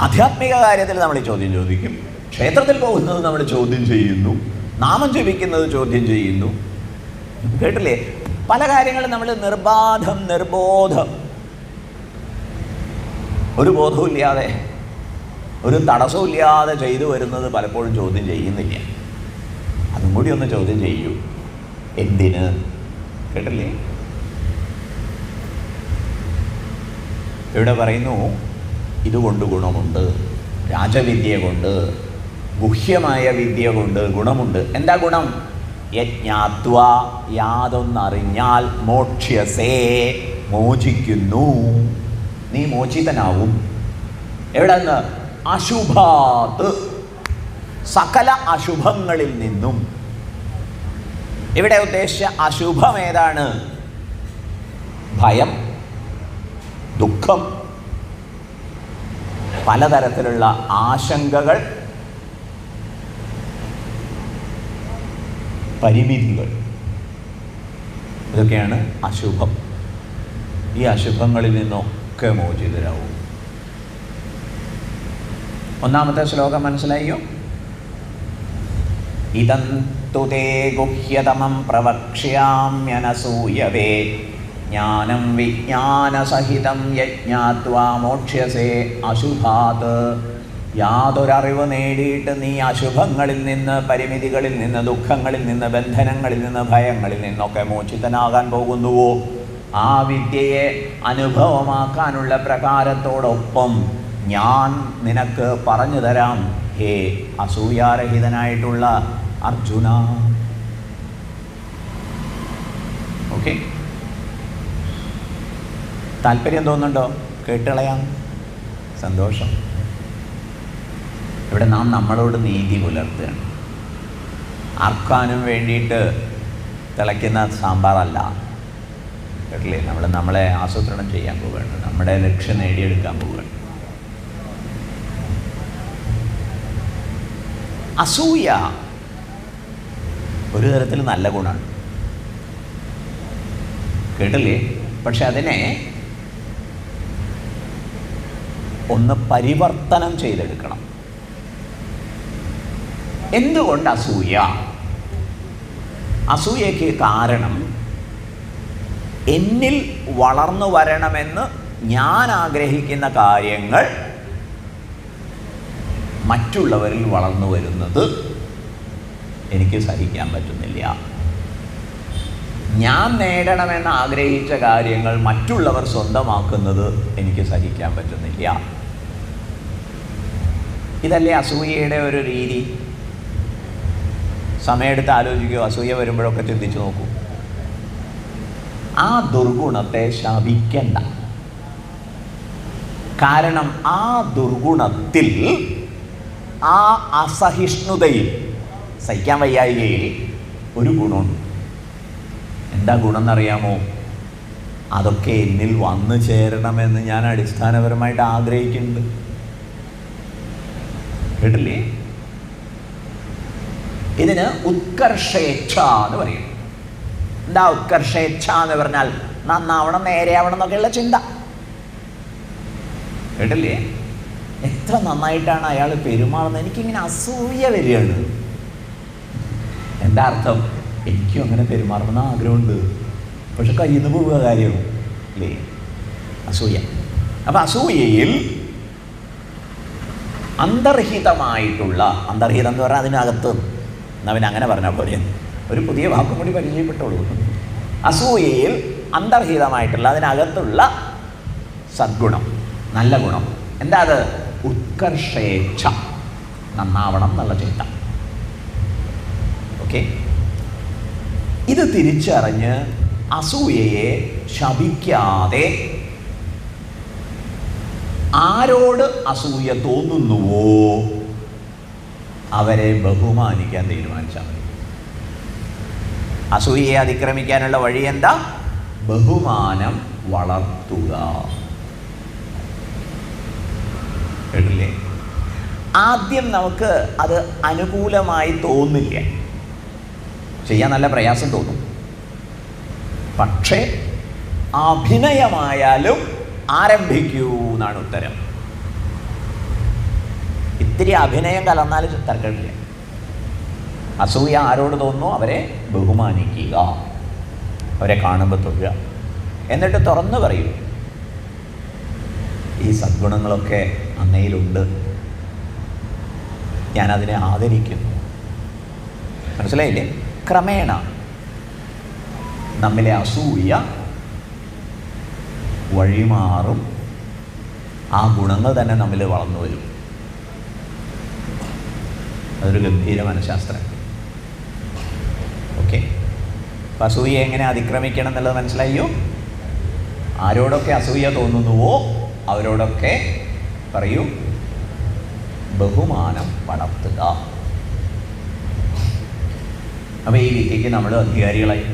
ആധ്യാത്മിക കാര്യത്തിൽ നമ്മൾ ഈ ചോദ്യം ചോദിക്കും. ക്ഷേത്രത്തിൽ പോകുന്നത് നമ്മൾ ചോദ്യം ചെയ്യുന്നു. നാമം ജപിക്കുന്നത് ചോദ്യം ചെയ്യുന്നു. കേട്ടില്ലേ? പല കാര്യങ്ങളും നമ്മൾ നിർബോധം ഒരു ബോധവുമില്ലാതെ, ഒരു തടസ്സമില്ലാതെ ചെയ്തു വരുന്നത് പലപ്പോഴും ചോദ്യം ചെയ്യുന്നില്ല. അതും കൂടി ഒന്ന് ചോദ്യം ചെയ്യൂ. എന്തിന്? കേട്ടില്ലേ? ഇവിടെ പറയുന്നു, ഇതുകൊണ്ട് ഗുണമുണ്ട്. രാജവിദ്യ കൊണ്ട്, ഗുഹ്യമായ വിദ്യ കൊണ്ട് ഗുണമുണ്ട്. എന്താ ഗുണം? യജ്ഞാത്വ, യാതൊന്നറിഞ്ഞാൽ മോക്ഷ്യസേ, മോചിക്കുന്നു. നീ മോചിതനാവും. എവിടെ നിന്ന്? അശുഭാത്ത്, സകല അശുഭങ്ങളിൽ നിന്നും. ഇവിടെ ഉദ്ദേശിച്ച അശുഭം ഏതാണ്? ഭയം, ദുഃഖം, പലതരത്തിലുള്ള ആശങ്കകൾ, പരിമിതികൾ, ഇതൊക്കെയാണ് അശുഭം. ഈ അശുഭങ്ങളിൽ നിന്നൊക്കെ മോചിതരാവും. ഒന്നാമത്തെ ശ്ലോകം മനസ്സിലായോ? ഇദം തു തേ ഗുഹ്യതമം പ്രവക്ഷ്യാമ്യനസൂയവേ ജ്ഞാനം വിജ്ഞാനസഹിതം യജ്ഞാത്വാ മോക്ഷ്യസേ അശുഭാത്. യാതൊരറിവ് നേടിയിട്ട് നീ അശുഭങ്ങളിൽ നിന്ന്, പരിമിതികളിൽ നിന്ന്, ദുഃഖങ്ങളിൽ നിന്ന്, ബന്ധനങ്ങളിൽ നിന്ന്, ഭയങ്ങളിൽ നിന്നൊക്കെ മോചിതനാകാൻ പോകുന്നുവോ, ആ വിദ്യയെ അനുഭവമാക്കാനുള്ള പ്രകാരത്തോടൊപ്പം ഞാൻ നിനക്ക് പറഞ്ഞു തരാം ഹേ അസൂയാരഹിതനായിട്ടുള്ള അർജുന. ഓക്കെ, താല്പര്യം തോന്നുന്നുണ്ടോ? കേട്ടുകളയാം. സന്തോഷം. ഇവിടെ നാം നമ്മളോട് നീതി പുലർത്തുകയാണ്. ആർക്കാനും വേണ്ടിയിട്ട് തിളയ്ക്കുന്ന സാമ്പാറല്ല, കേട്ടില്ലേ? നമ്മളെ ആസൂത്രണം ചെയ്യാൻ പോവുകയാണ്, നമ്മുടെ ലക്ഷ്യം നേടിയെടുക്കാൻ പോവുകയാണ്. അസൂയ ഒരു തരത്തിൽ നല്ല ഗുണമാണ്, കേട്ടില്ലേ? പക്ഷെ അതിനെ ഒന്ന് പരിവർത്തനം ചെയ്തെടുക്കണം. എന്തുകൊണ്ട് അസൂയ? അസൂയയ്ക്ക് കാരണം എന്നിൽ വളർന്നു വരണമെന്ന് ഞാൻ ആഗ്രഹിക്കുന്ന കാര്യങ്ങൾ മറ്റുള്ളവരിൽ വളർന്നു വരുന്നത് എനിക്ക് സഹിക്കാൻ പറ്റുന്നില്ല. ഞാൻ നേടണമെന്ന് ആഗ്രഹിച്ച കാര്യങ്ങൾ മറ്റുള്ളവർ സ്വന്തമാക്കുന്നത് എനിക്ക് സഹിക്കാൻ പറ്റുന്നില്ല. ഇതല്ലേ അസൂയയുടെ ഒരു രീതി? സമയമെടുത്ത് ആലോചിക്കൂ. അസൂയ വരുമ്പോഴൊക്കെ ചിന്തിച്ചു നോക്കൂ. ആ ദുർഗുണത്തെ ശപിക്കണ്ട. കാരണം ആ ദുർഗുണത്തിൽ, ആ അസഹിഷ്ണുതയിൽ, സഹിക്കാൻ വയ്യായികയിൽ ഒരു ഗുണമുണ്ട്. എന്താ ഗുണം എന്നറിയാമോ? അതൊക്കെ എന്നിൽ വന്നു ചേരണമെന്ന് ഞാൻ അടിസ്ഥാനപരമായിട്ട് ആഗ്രഹിക്കുന്നുണ്ട്. കേട്ടില്ലേ? ഇതിന് ഉത്കർഷേച്ഛ എന്ന് പറയും. എന്താ ഉത്കർഷേച്ഛ എന്ന് പറഞ്ഞാൽ? നന്നാവണം, നേരെയാവണം എന്നൊക്കെയുള്ള ചിന്ത. കേട്ടില്ലേ? എത്ര നന്നായിട്ടാണ് അയാൾ പെരുമാറുന്നത്, എനിക്കിങ്ങനെ അസൂയ വരികയാണ്. എന്താ അർത്ഥം? എനിക്കും അങ്ങനെ പെരുമാറണമെന്ന് ആഗ്രഹമുണ്ട്, പക്ഷെ കയ്യിൽ നിന്ന് പോവുക കാര്യം അല്ലേ? അസൂയ. അപ്പം അസൂയയിൽ അന്തർഹിതമായിട്ടുള്ള, അന്തർഹിതം എന്ന് പറഞ്ഞാൽ അതിനകത്ത്, എന്നവൻ അങ്ങനെ പറഞ്ഞാൽ പോലെ ഒരു പുതിയ വാക്കും കൂടി പരിചയപ്പെട്ടോളൂ. അസൂയയിൽ അന്തർഹിതമായിട്ടുള്ള, അതിനകത്തുള്ള സദ്ഗുണം, നല്ല ഗുണം. എന്താ അത്? ഉത്കർഷേച്ഛ, നന്നാവണം എന്നുള്ള ചിന്ത. ഓക്കെ, ഇത് തിരിച്ചറിഞ്ഞ് അസൂയയെ ശപിക്കാതെ ആരോട് അസൂയ തോന്നുന്നുവോ അവരെ ബഹുമാനിക്കാൻ തീരുമാനിച്ചാൽ മതി. അസൂയയെ അതിക്രമിക്കാനുള്ള വഴി എന്താ? ബഹുമാനം വളർത്തുക. കേട്ടില്ലേ? ആദ്യം നമുക്ക് അത് അനുകൂലമായി തോന്നില്ല, ചെയ്യാൻ നല്ല പ്രയാസം തോന്നും. പക്ഷേ അഭിനയമായാലും ആരംഭിക്കൂ എന്നാണ് ഉത്തരം. ഇത്തിരി അഭിനയം കലർന്നാൽ തർക്കമില്ല. അസൂയ ആരോട് തോന്നുന്നു അവരെ ബഹുമാനിക്കുക, അവരെ കാണുമ്പോൾ തൊഴുക, എന്നിട്ട് തുറന്നു പറയൂ, ഈ സദ്ഗുണങ്ങളൊക്കെ അങ്ങയിലുണ്ട്, ഞാനതിനെ ആദരിക്കുന്നു. മനസ്സിലായില്ലേ? ക്രമേണ നമ്മിലെ അസൂയ വഴിമാറും, ആ ഗുണങ്ങൾ തന്നെ നമ്മിൽ വളർന്നു വരും. അതൊരു ഗംഭീര മനഃശാസ്ത്രം. ഓക്കെ, അപ്പം അസൂയ എങ്ങനെ അതിക്രമിക്കണം എന്നുള്ളത് മനസ്സിലായോ? ആരോടൊക്കെ അസൂയ തോന്നുന്നുവോ അവരോടൊക്കെ പറയൂ, ബഹുമാനം വളർത്തുക. അപ്പോൾ ഈ വിദ്യയ്ക്ക് നമ്മൾ അധികാരികളായി.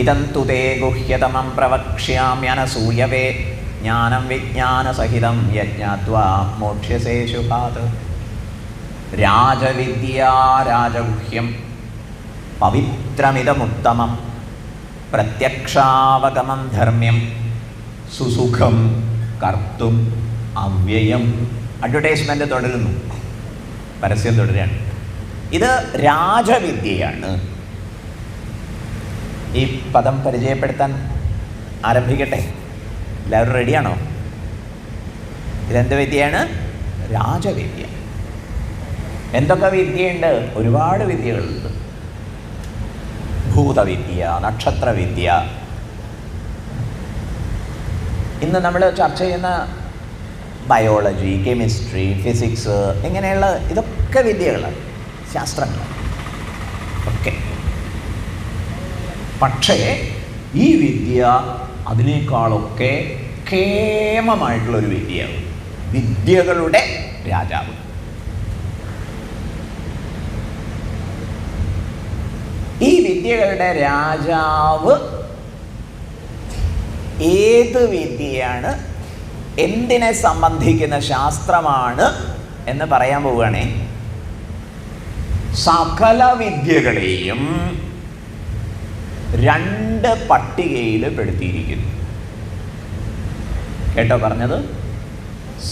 ഇതന്തു തേ ഗുഹ്യതമം പ്രവക്ഷ്യാമ്യനസൂയവേ ജ്ഞാനം വിജ്ഞാനസഹിതം യജ്ഞാത്വാ മോക്ഷ്യസേ ശുഭാത്. രാജവിദ്യാ രാജഗുഹ്യം പവിത്രമിതമുത്തമം പ്രത്യക്ഷാവഗമം ധർമ്മ്യം സുസുഖം കർത്തും അവ്യയം. അഡ്വർടൈസ്മെൻ്റ് തുടരുന്നു, പരസ്യം തുടരുകയാണ്. ഇത് രാജവിദ്യയാണ്. ഈ പദം പരിചയപ്പെടുത്താൻ ആരംഭിക്കട്ടെ. എല്ലാവരും റെഡിയാണോ? ഇതെന്ത് വിദ്യയാണ്? രാജവിദ്യ. എന്തൊക്കെ വിദ്യയുണ്ട്? ഒരുപാട് വിദ്യകളുണ്ട്. ഭൂതവിദ്യ, നക്ഷത്രവിദ്യ. ഇന്ന് നമ്മൾ ചർച്ച ചെയ്യുന്ന ബയോളജി, കെമിസ്ട്രി, ഫിസിക്സ്, ഇങ്ങനെയുള്ള ഇതൊക്കെ വിദ്യകളാണ്, ശാസ്ത്രങ്ങൾ ഒക്കെ. പക്ഷേ ഈ വിദ്യ അതിനേക്കാളൊക്കെ കേമമായിട്ടുള്ളൊരു വിദ്യയാണ്. വിദ്യകളുടെ രാജാവ്. ഈ വിദ്യകളുടെ രാജാവ് ഏത് വിദ്യയാണ്, എന്തിനെ സംബന്ധിക്കുന്ന ശാസ്ത്രമാണ് എന്ന് പറയാൻ പോവുകയാണേ. സകല വിദ്യകളെയും രണ്ട് പട്ടികയിൽ പെടുത്തിയിരിക്കുന്നു. കേട്ടോ പറഞ്ഞത്?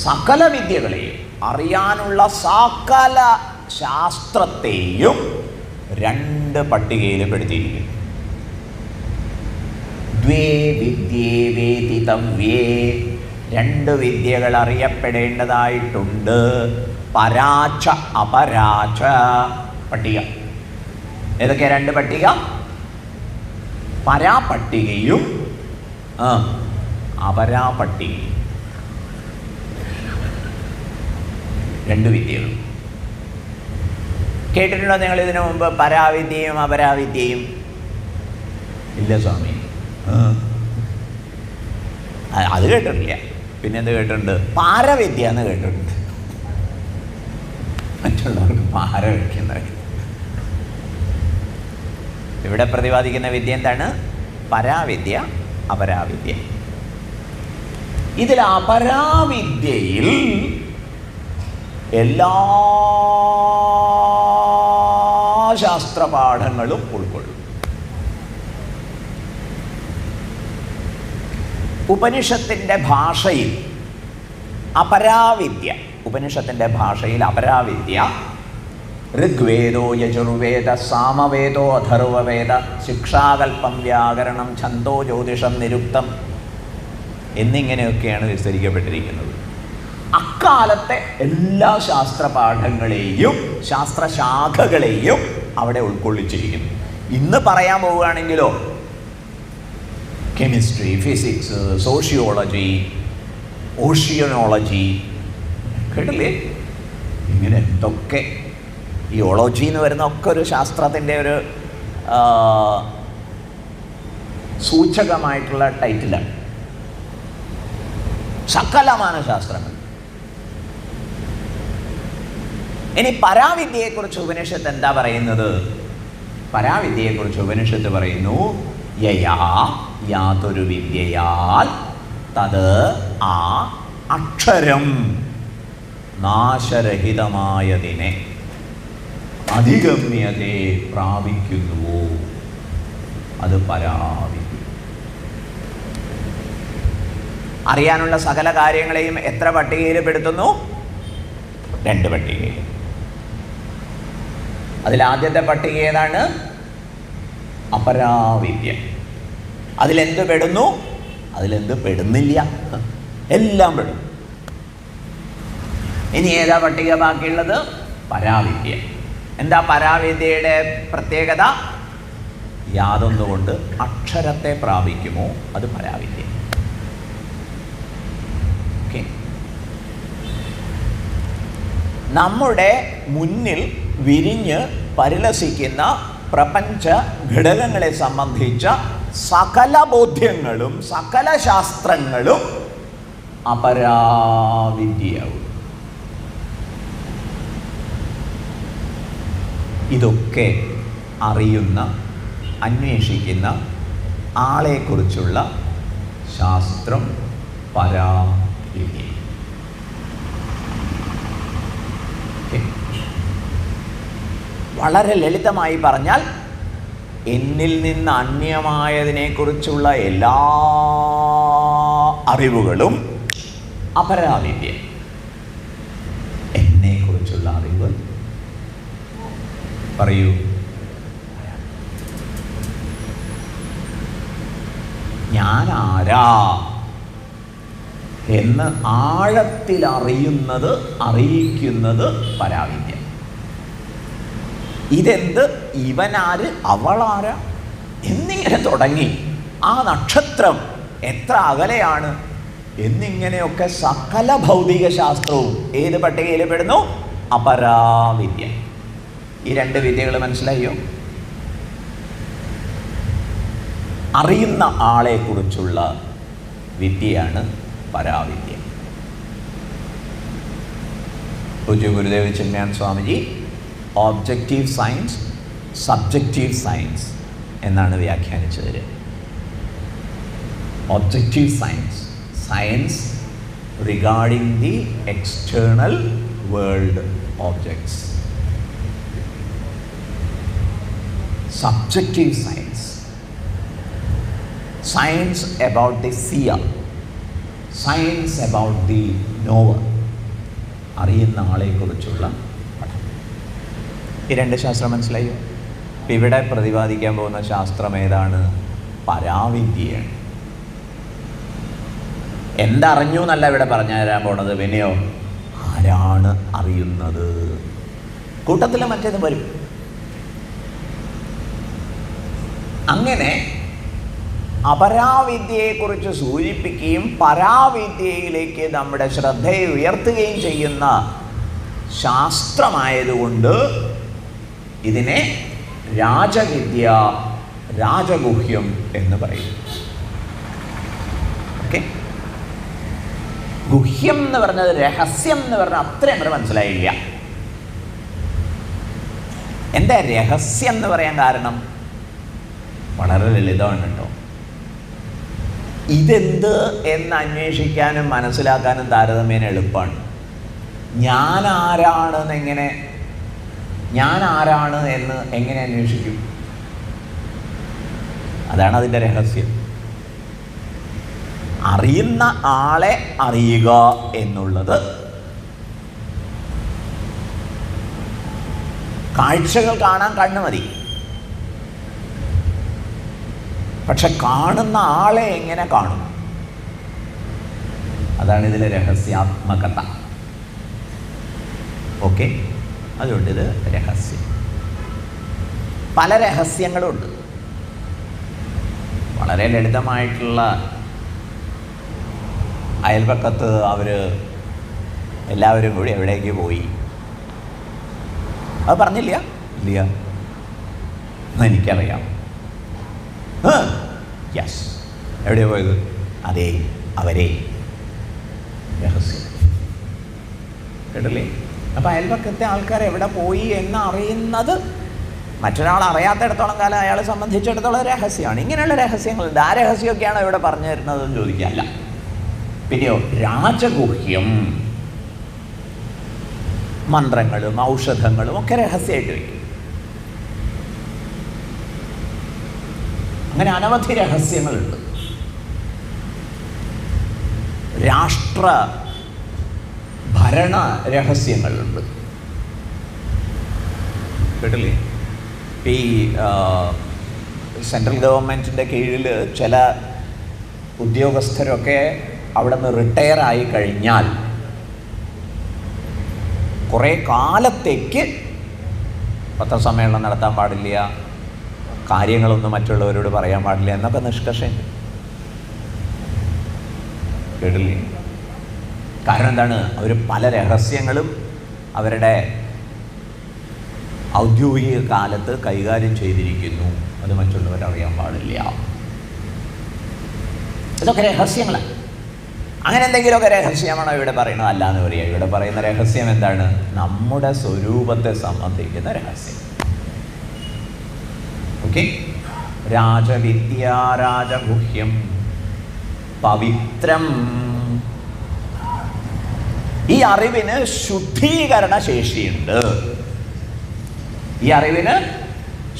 സകല വിദ്യകളെയും, അറിയാനുള്ള സകല ശാസ്ത്രത്തെയും രണ്ട് പട്ടികയിൽ പെടുത്തിയിരിക്കുന്നു. ദ്വേ വിദ്യേ വേദിതവ്യേ, രണ്ട് വിദ്യകൾ അറിയപ്പെടേണ്ടതായിട്ടുണ്ട്. പരാച്ച അപരാച്ച പട്ടിക. ഏതൊക്കെ രണ്ട് പട്ടിക? പരാപട്ടികയും അപരാപട്ടികയും. രണ്ട് വിദ്യകളും കേട്ടിട്ടുണ്ടോ നിങ്ങൾ ഇതിനു മുമ്പ്? പരാവിദ്യയും അപരാവിദ്യയും? ഇല്ല സ്വാമി, അത് കേട്ടിട്ടില്ല. പിന്നെന്ത് കേട്ടിട്ടുണ്ട്? പാരവിദ്യ എന്ന് കേട്ടിട്ടുണ്ട്. മറ്റുള്ളവർക്ക് പാര വയ്ക്കുന്നത്. ഇവിടെ പ്രതിപാദിക്കുന്ന വിദ്യ എന്താണ്? പരാവിദ്യ, അപരാവിദ്യ. ഇതിൽ അപരാവിദ്യയിൽ എല്ലാ ശാസ്ത്രപാഠങ്ങളും ഉൾക്കൊള്ളും. ഉപനിഷത്തിൻ്റെ ഭാഷയിൽ അപരാവിദ്യ, ഉപനിഷത്തിൻ്റെ ഭാഷയിൽ അപരാവിദ്യ ഋഗ്വേദോ യജുർവേദ സാമവേദോ അഥർവവേദ ശിക്ഷാകൽപ്പം വ്യാകരണം ഛന്ദോ ജ്യോതിഷം നിരുക്തം എന്നിങ്ങനെയൊക്കെയാണ് വിസ്തരിക്കപ്പെട്ടിരിക്കുന്നത്. അക്കാലത്തെ എല്ലാ ശാസ്ത്രപാഠങ്ങളെയും ശാസ്ത്രശാഖകളെയും അവിടെ ഉൾക്കൊള്ളിച്ചിരിക്കുന്നു. ഇന്ന് പറയാൻ പോവുകയാണെങ്കിലോ കെമിസ്ട്രി, ഫിസിക്സ്, സോഷ്യോളജി, ഓഷ്യനോളജി, കേട്ടില്ലേ? ഇങ്ങനെ എന്തൊക്കെ ഈ ഓളോജി എന്ന് വരുന്ന ഒക്കെ ഒരു ശാസ്ത്രത്തിൻ്റെ ഒരു സൂചകമായിട്ടുള്ള ടൈറ്റിലാണ്. സകലമാന ശാസ്ത്രങ്ങൾ. ഇനി പരാവിദ്യയെക്കുറിച്ച് ഉപനിഷത്ത് എന്താ പറയുന്നത്? പരാവിദ്യയെക്കുറിച്ച് ഉപനിഷത്ത് പറയുന്നു, യയാ യാതൊരു വിദ്യയാൽ തത് ആ അക്ഷരം നാശരഹിതമായതിനെ അധിഗമ്യതയെ പ്രാപിക്കുന്നുവോ അത് പരാവിദ്യ. അറിയാനുള്ള സകല കാര്യങ്ങളെയും എത്ര പട്ടികയിൽ പെടുത്തുന്നു? രണ്ട് പട്ടികയിൽ. അതിലാദ്യത്തെ പട്ടിക ഏതാണ്? അപരാവിദ്യ. അതിലെന്ത് പെടുന്നു? അതിലെന്ത് പെടുന്നില്ല? എല്ലാം പെടും. ഇനി ഏതാ പട്ടിക ബാക്കിയുള്ളത്? പരാവിദ്യ. എന്താ പരാവിദ്യയുടെ പ്രത്യേകത? യാതൊന്നുകൊണ്ട് അക്ഷരത്തെ പ്രാപിക്കുമോ അത് പരാവിദ്യ. ഓക്കെ. നമ്മുടെ മുന്നിൽ വിരിഞ്ഞ് പരിലസിക്കുന്ന പ്രപഞ്ച ഘടകങ്ങളെ സംബന്ധിച്ച സകല ബോധ്യങ്ങളും സകല ശാസ്ത്രങ്ങളും അപരാവിദ്യയാവും. ഇതൊക്കെ അറിയുന്ന, അന്വേഷിക്കുന്ന ആളെക്കുറിച്ചുള്ള ശാസ്ത്രം പരാവിദ്യ. വളരെ ലളിതമായി പറഞ്ഞാൽ, എന്നിൽ നിന്ന് അന്യമായതിനെക്കുറിച്ചുള്ള എല്ലാ അറിവുകളും അപരാവിദ്യ. എന്നെക്കുറിച്ചുള്ള അറിവ് പറയൂ. ഞാൻ ആരാ എന്ന് ആഴത്തിൽ അറിയിക്കുന്നത് പരാവിദ്യ. ഇതെന്ത്, ഇവനാര്, അവളാരാ എന്നിങ്ങനെ തുടങ്ങി ആ നക്ഷത്രം എത്ര അകലെയാണ് എന്നിങ്ങനെയൊക്കെ സകല ഭൗതിക ശാസ്ത്രവും ഏത് പട്ടികയിൽ പെടുന്നു? അപരാവിദ്യ. ഈ രണ്ട് വിദ്യകൾ മനസ്സിലായോ? അറിയുന്ന ആളെക്കുറിച്ചുള്ള വിദ്യയാണ് പരാവിദ്യ. പൂജ്യ Gurudev Chinmayan Swamiji objective science, subjective science എന്നാണ് വ്യാഖ്യാനിച്ചത്. Objective science, science regarding the external world objects. Subjective science, science about the seer, science about the knower, അറിയുന്ന ആളെക്കുറിച്ചുള്ള പഠനം. ഈ രണ്ട് ശാസ്ത്രം മനസ്സിലായോ? ഇവിടെ പ്രതിപാദിക്കാൻ പോകുന്ന ശാസ്ത്രം ഏതാണ്? പരാവിദ്യയാണ്. എന്തറിഞ്ഞു എന്നല്ല ഇവിടെ പറഞ്ഞു തരാൻ പോണത്, പിന്നെയോ ആരാണ് അറിയുന്നത്. കൂട്ടത്തിൽ മറ്റേത് വരും. അങ്ങനെ അപരാവിദ്യയെക്കുറിച്ച് സൂചിപ്പിക്കുകയും പരാവിദ്യയിലേക്ക് നമ്മുടെ ശ്രദ്ധയെ ഉയർത്തുകയും ചെയ്യുന്ന ശാസ്ത്രമായതുകൊണ്ട് ഇതിനെ രാജവിദ്യ, രാജഗുഹ്യം എന്ന് പറയും. ഓക്കെ, ഗുഹ്യം എന്ന് പറഞ്ഞത്, രഹസ്യം എന്ന് പറഞ്ഞാൽ അത്രയും അങ്ങോട്ട് മനസ്സിലായില്ല. എന്താ രഹസ്യം എന്ന് പറയാൻ കാരണം? വളരെ ലളിതമാണ് കേട്ടോ. ഇതെന്ത് എന്ന് അന്വേഷിക്കാനും മനസ്സിലാക്കാനും താരതമ്യേന എളുപ്പമാണ്. ഞാൻ ആരാണ് എന്ന് എങ്ങനെ അന്വേഷിക്കും? അതാണ് അതിൻ്റെ രഹസ്യം. അറിയുന്ന ആളെ അറിയുക എന്നുള്ളത് കാഴ്ചകൾ കാണാൻ കണ്ണ് മതി. പക്ഷെ കാണുന്ന ആളെ എങ്ങനെ കാണും? അതാണ് ഇതിലെ രഹസ്യാത്മകത. ഓക്കെ, അതുകൊണ്ട് ഇത് രഹസ്യം. പല രഹസ്യങ്ങളുണ്ട്. വളരെ ലളിതമായിട്ടുള്ള, അയൽപക്കത്ത് എല്ലാവരും കൂടി എവിടേക്ക് പോയി, അത് പറഞ്ഞില്ല? ഇല്ല, എനിക്കറിയാം. യെസ്, എവിടെയാണ് പോയത്? അതേ, അവരെ. രഹസ്യം കേട്ടില്ലേ? അപ്പം അയൽപക്കത്തെ ആൾക്കാർ എവിടെ പോയി എന്ന് അറിയുന്നത് മറ്റൊരാൾ അറിയാത്തിടത്തോളം കാലം അയാളെ സംബന്ധിച്ചിടത്തോളം രഹസ്യമാണ്. ഇങ്ങനെയുള്ള രഹസ്യങ്ങളുണ്ട്. ആ രഹസ്യമൊക്കെയാണ് ഇവിടെ പറഞ്ഞു തരുന്നതെന്ന് ചോദിക്കാമല്ല. പിന്നെയോ രാജഗുഹ്യം, മന്ത്രങ്ങളും ഔഷധങ്ങളും ഒക്കെ രഹസ്യമായിട്ട് വയ്ക്കും. അങ്ങനെ അനവധി രഹസ്യങ്ങളുണ്ട്. രാഷ്ട്ര ഭരണ രഹസ്യങ്ങളുണ്ട്. കേട്ടില്ലേ? ഈ സെൻട്രൽ ഗവൺമെൻറ്റിൻ്റെ കീഴിൽ ചില ഉദ്യോഗസ്ഥരൊക്കെ അവിടെ നിന്ന് റിട്ടയർ ആയി കഴിഞ്ഞാൽ കുറേ കാലത്തേക്ക് പത്രസമ്മേളനം നടത്താൻ പാടില്ല, കാര്യങ്ങളൊന്നും മറ്റുള്ളവരോട് പറയാൻ പാടില്ല എന്നൊക്കെ നിഷ്കർഷയുണ്ട്. കേട്ടില്ലേ? കാരണം എന്താണ്? അവർ പല രഹസ്യങ്ങളും അവരുടെ ഔദ്യോഗിക കാലത്ത് കൈകാര്യം ചെയ്തിരിക്കുന്നു. അത് മറ്റുള്ളവരറിയാൻ പാടില്ല. ഇതൊക്കെ രഹസ്യങ്ങളാണ്. അങ്ങനെ എന്തെങ്കിലുമൊക്കെ രഹസ്യമാണോ ഇവിടെ പറയുന്നത്? അല്ല എന്ന് പറയുക. ഇവിടെ പറയുന്ന രഹസ്യം എന്താണ്? നമ്മുടെ സ്വരൂപത്തെ സംബന്ധിക്കുന്ന രഹസ്യം. ഓക്കെ. രാജവിദ്യാ രാജഗുഹ്യം പവിത്രം. ഈ അറിവിന് ശുദ്ധീകരണ ശേഷിയുണ്ട്. ഈ അറിവിന്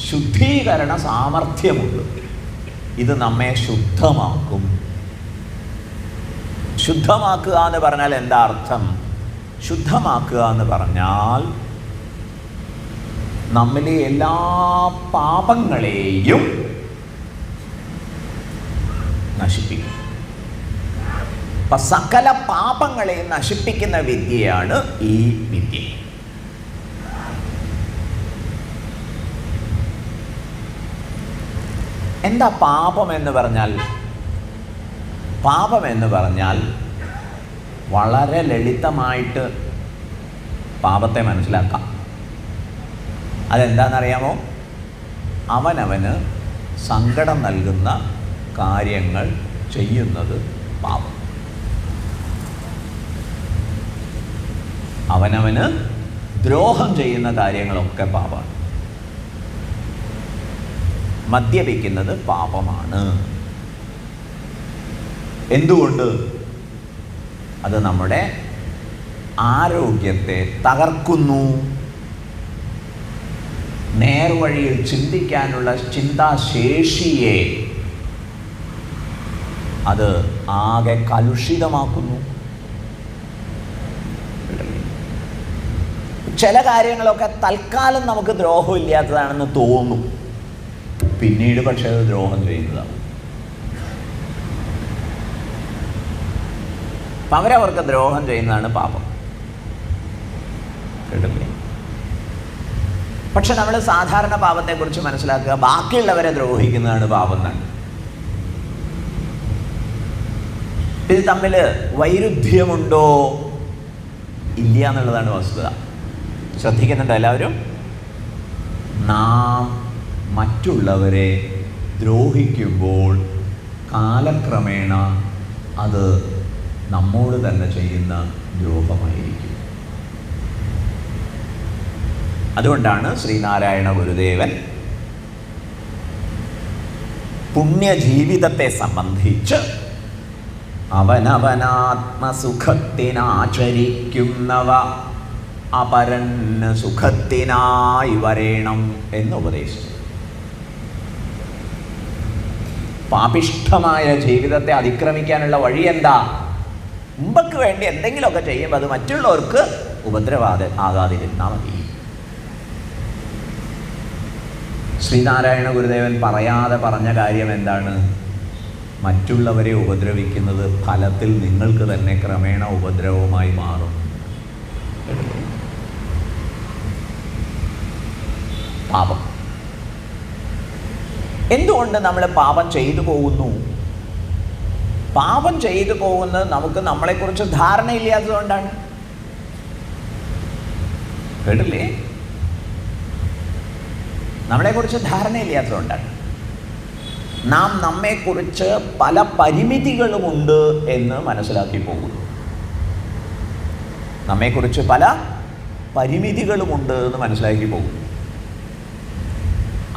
ശുദ്ധീകരണ സാമർഥ്യമുണ്ട്. ഇത് നമ്മെ ശുദ്ധമാക്കും. ശുദ്ധമാക്കുക എന്ന് പറഞ്ഞാൽ എന്താ അർത്ഥം? ശുദ്ധമാക്കുക എന്ന് പറഞ്ഞാൽ നമ്മിലെ എല്ലാ പാപങ്ങളെയും നശിപ്പിക്കും. അപ്പൊ സകല പാപങ്ങളെയും നശിപ്പിക്കുന്ന വിദ്യയാണ് ഈ വിദ്യ. എന്താ പാപം എന്ന് പറഞ്ഞാൽ? പാപം എന്ന് പറഞ്ഞാൽ വളരെ ലളിതമായിട്ട് പാപത്തെ മനസ്സിലാക്കാം. അതെന്താണെന്നറിയാമോ? അവനവന് സങ്കടം നൽകുന്ന കാര്യങ്ങൾ ചെയ്യുന്നത് പാപം. അവനവന് ദ്രോഹം ചെയ്യുന്ന കാര്യങ്ങളൊക്കെ പാപമാണ്. മദ്യപിക്കുന്നത് പാപമാണ്. എന്തുകൊണ്ട്? അത് നമ്മുടെ ആരോഗ്യത്തെ തകർക്കുന്നു. നേർവഴിയിൽ ചിന്തിക്കാനുള്ള ചിന്താശേഷിയെ അത് ആകെ കലുഷിതമാക്കുന്നു. ചില കാര്യങ്ങളൊക്കെ തൽക്കാലം നമുക്ക് ദ്രോഹമില്ലാത്തതാണെന്ന് തോന്നും, പിന്നീട് പക്ഷെ അത് ദ്രോഹം ചെയ്യുന്നതാണ്. അവരവർക്ക് ദ്രോഹം ചെയ്യുന്നതാണ് പാപം. കേട്ടില്ലേ? പക്ഷെ നമ്മൾ സാധാരണ പാപത്തെക്കുറിച്ച് മനസ്സിലാക്കുക, ബാക്കിയുള്ളവരെ ദ്രോഹിക്കുന്നതാണ് പാപം എന്നാണ്. ഇത് തമ്മിൽ വൈരുദ്ധ്യമുണ്ടോ? ഇല്ല എന്നുള്ളതാണ് വസ്തുത. ശ്രദ്ധിക്കുന്നുണ്ടോ എല്ലാവരും? നാം മറ്റുള്ളവരെ ദ്രോഹിക്കുമ്പോൾ കാലക്രമേണ അത് നമ്മോട് തന്നെ ചെയ്യുന്ന ദ്രോഹമായിരിക്കും. അതുകൊണ്ടാണ് ശ്രീനാരായണ ഗുരുദേവൻ പുണ്യജീവിതത്തെ സംബന്ധിച്ച് അവനവനാത്മസുഖത്തിനാചരിക്കുന്നവ അപരന് സുഖത്തിനായി വരേണം എന്ന് ഉപദേശിച്ചു. പാപിഷ്ഠമായ ജീവിതത്തെ അതിക്രമിക്കാനുള്ള വഴി എന്താ? മുമ്പക്ക് വേണ്ടി എന്തെങ്കിലുമൊക്കെ ചെയ്യുമ്പോൾ അത് മറ്റുള്ളവർക്ക് ആകാതിരുന്നാൽ മതി. ശ്രീനാരായണ ഗുരുദേവൻ പറയാതെ പറഞ്ഞ കാര്യം എന്താണ്? മറ്റുള്ളവരെ ഉപദ്രവിക്കുന്നത് ഫലത്തിൽ നിങ്ങൾക്ക് തന്നെ ക്രമേണ ഉപദ്രവമായി മാറും. പാപം. എന്തുകൊണ്ട് നമ്മൾ പാപം ചെയ്തു പോകുന്നു? പാപം ചെയ്തു പോകുന്നത് നമുക്ക് നമ്മളെക്കുറിച്ച് ധാരണയില്ലാത്തതുകൊണ്ടാണ്. കേട്ടില്ലേ? നമ്മളെക്കുറിച്ച് ധാരണയില്ലാത്തതുകൊണ്ടാണ്. നാം നമ്മെക്കുറിച്ച് പല പരിമിതികളുമുണ്ട് എന്ന് മനസ്സിലാക്കി പോകുന്നു. നമ്മെക്കുറിച്ച് പല പരിമിതികളുമുണ്ട് എന്ന് മനസ്സിലാക്കി പോകുന്നു.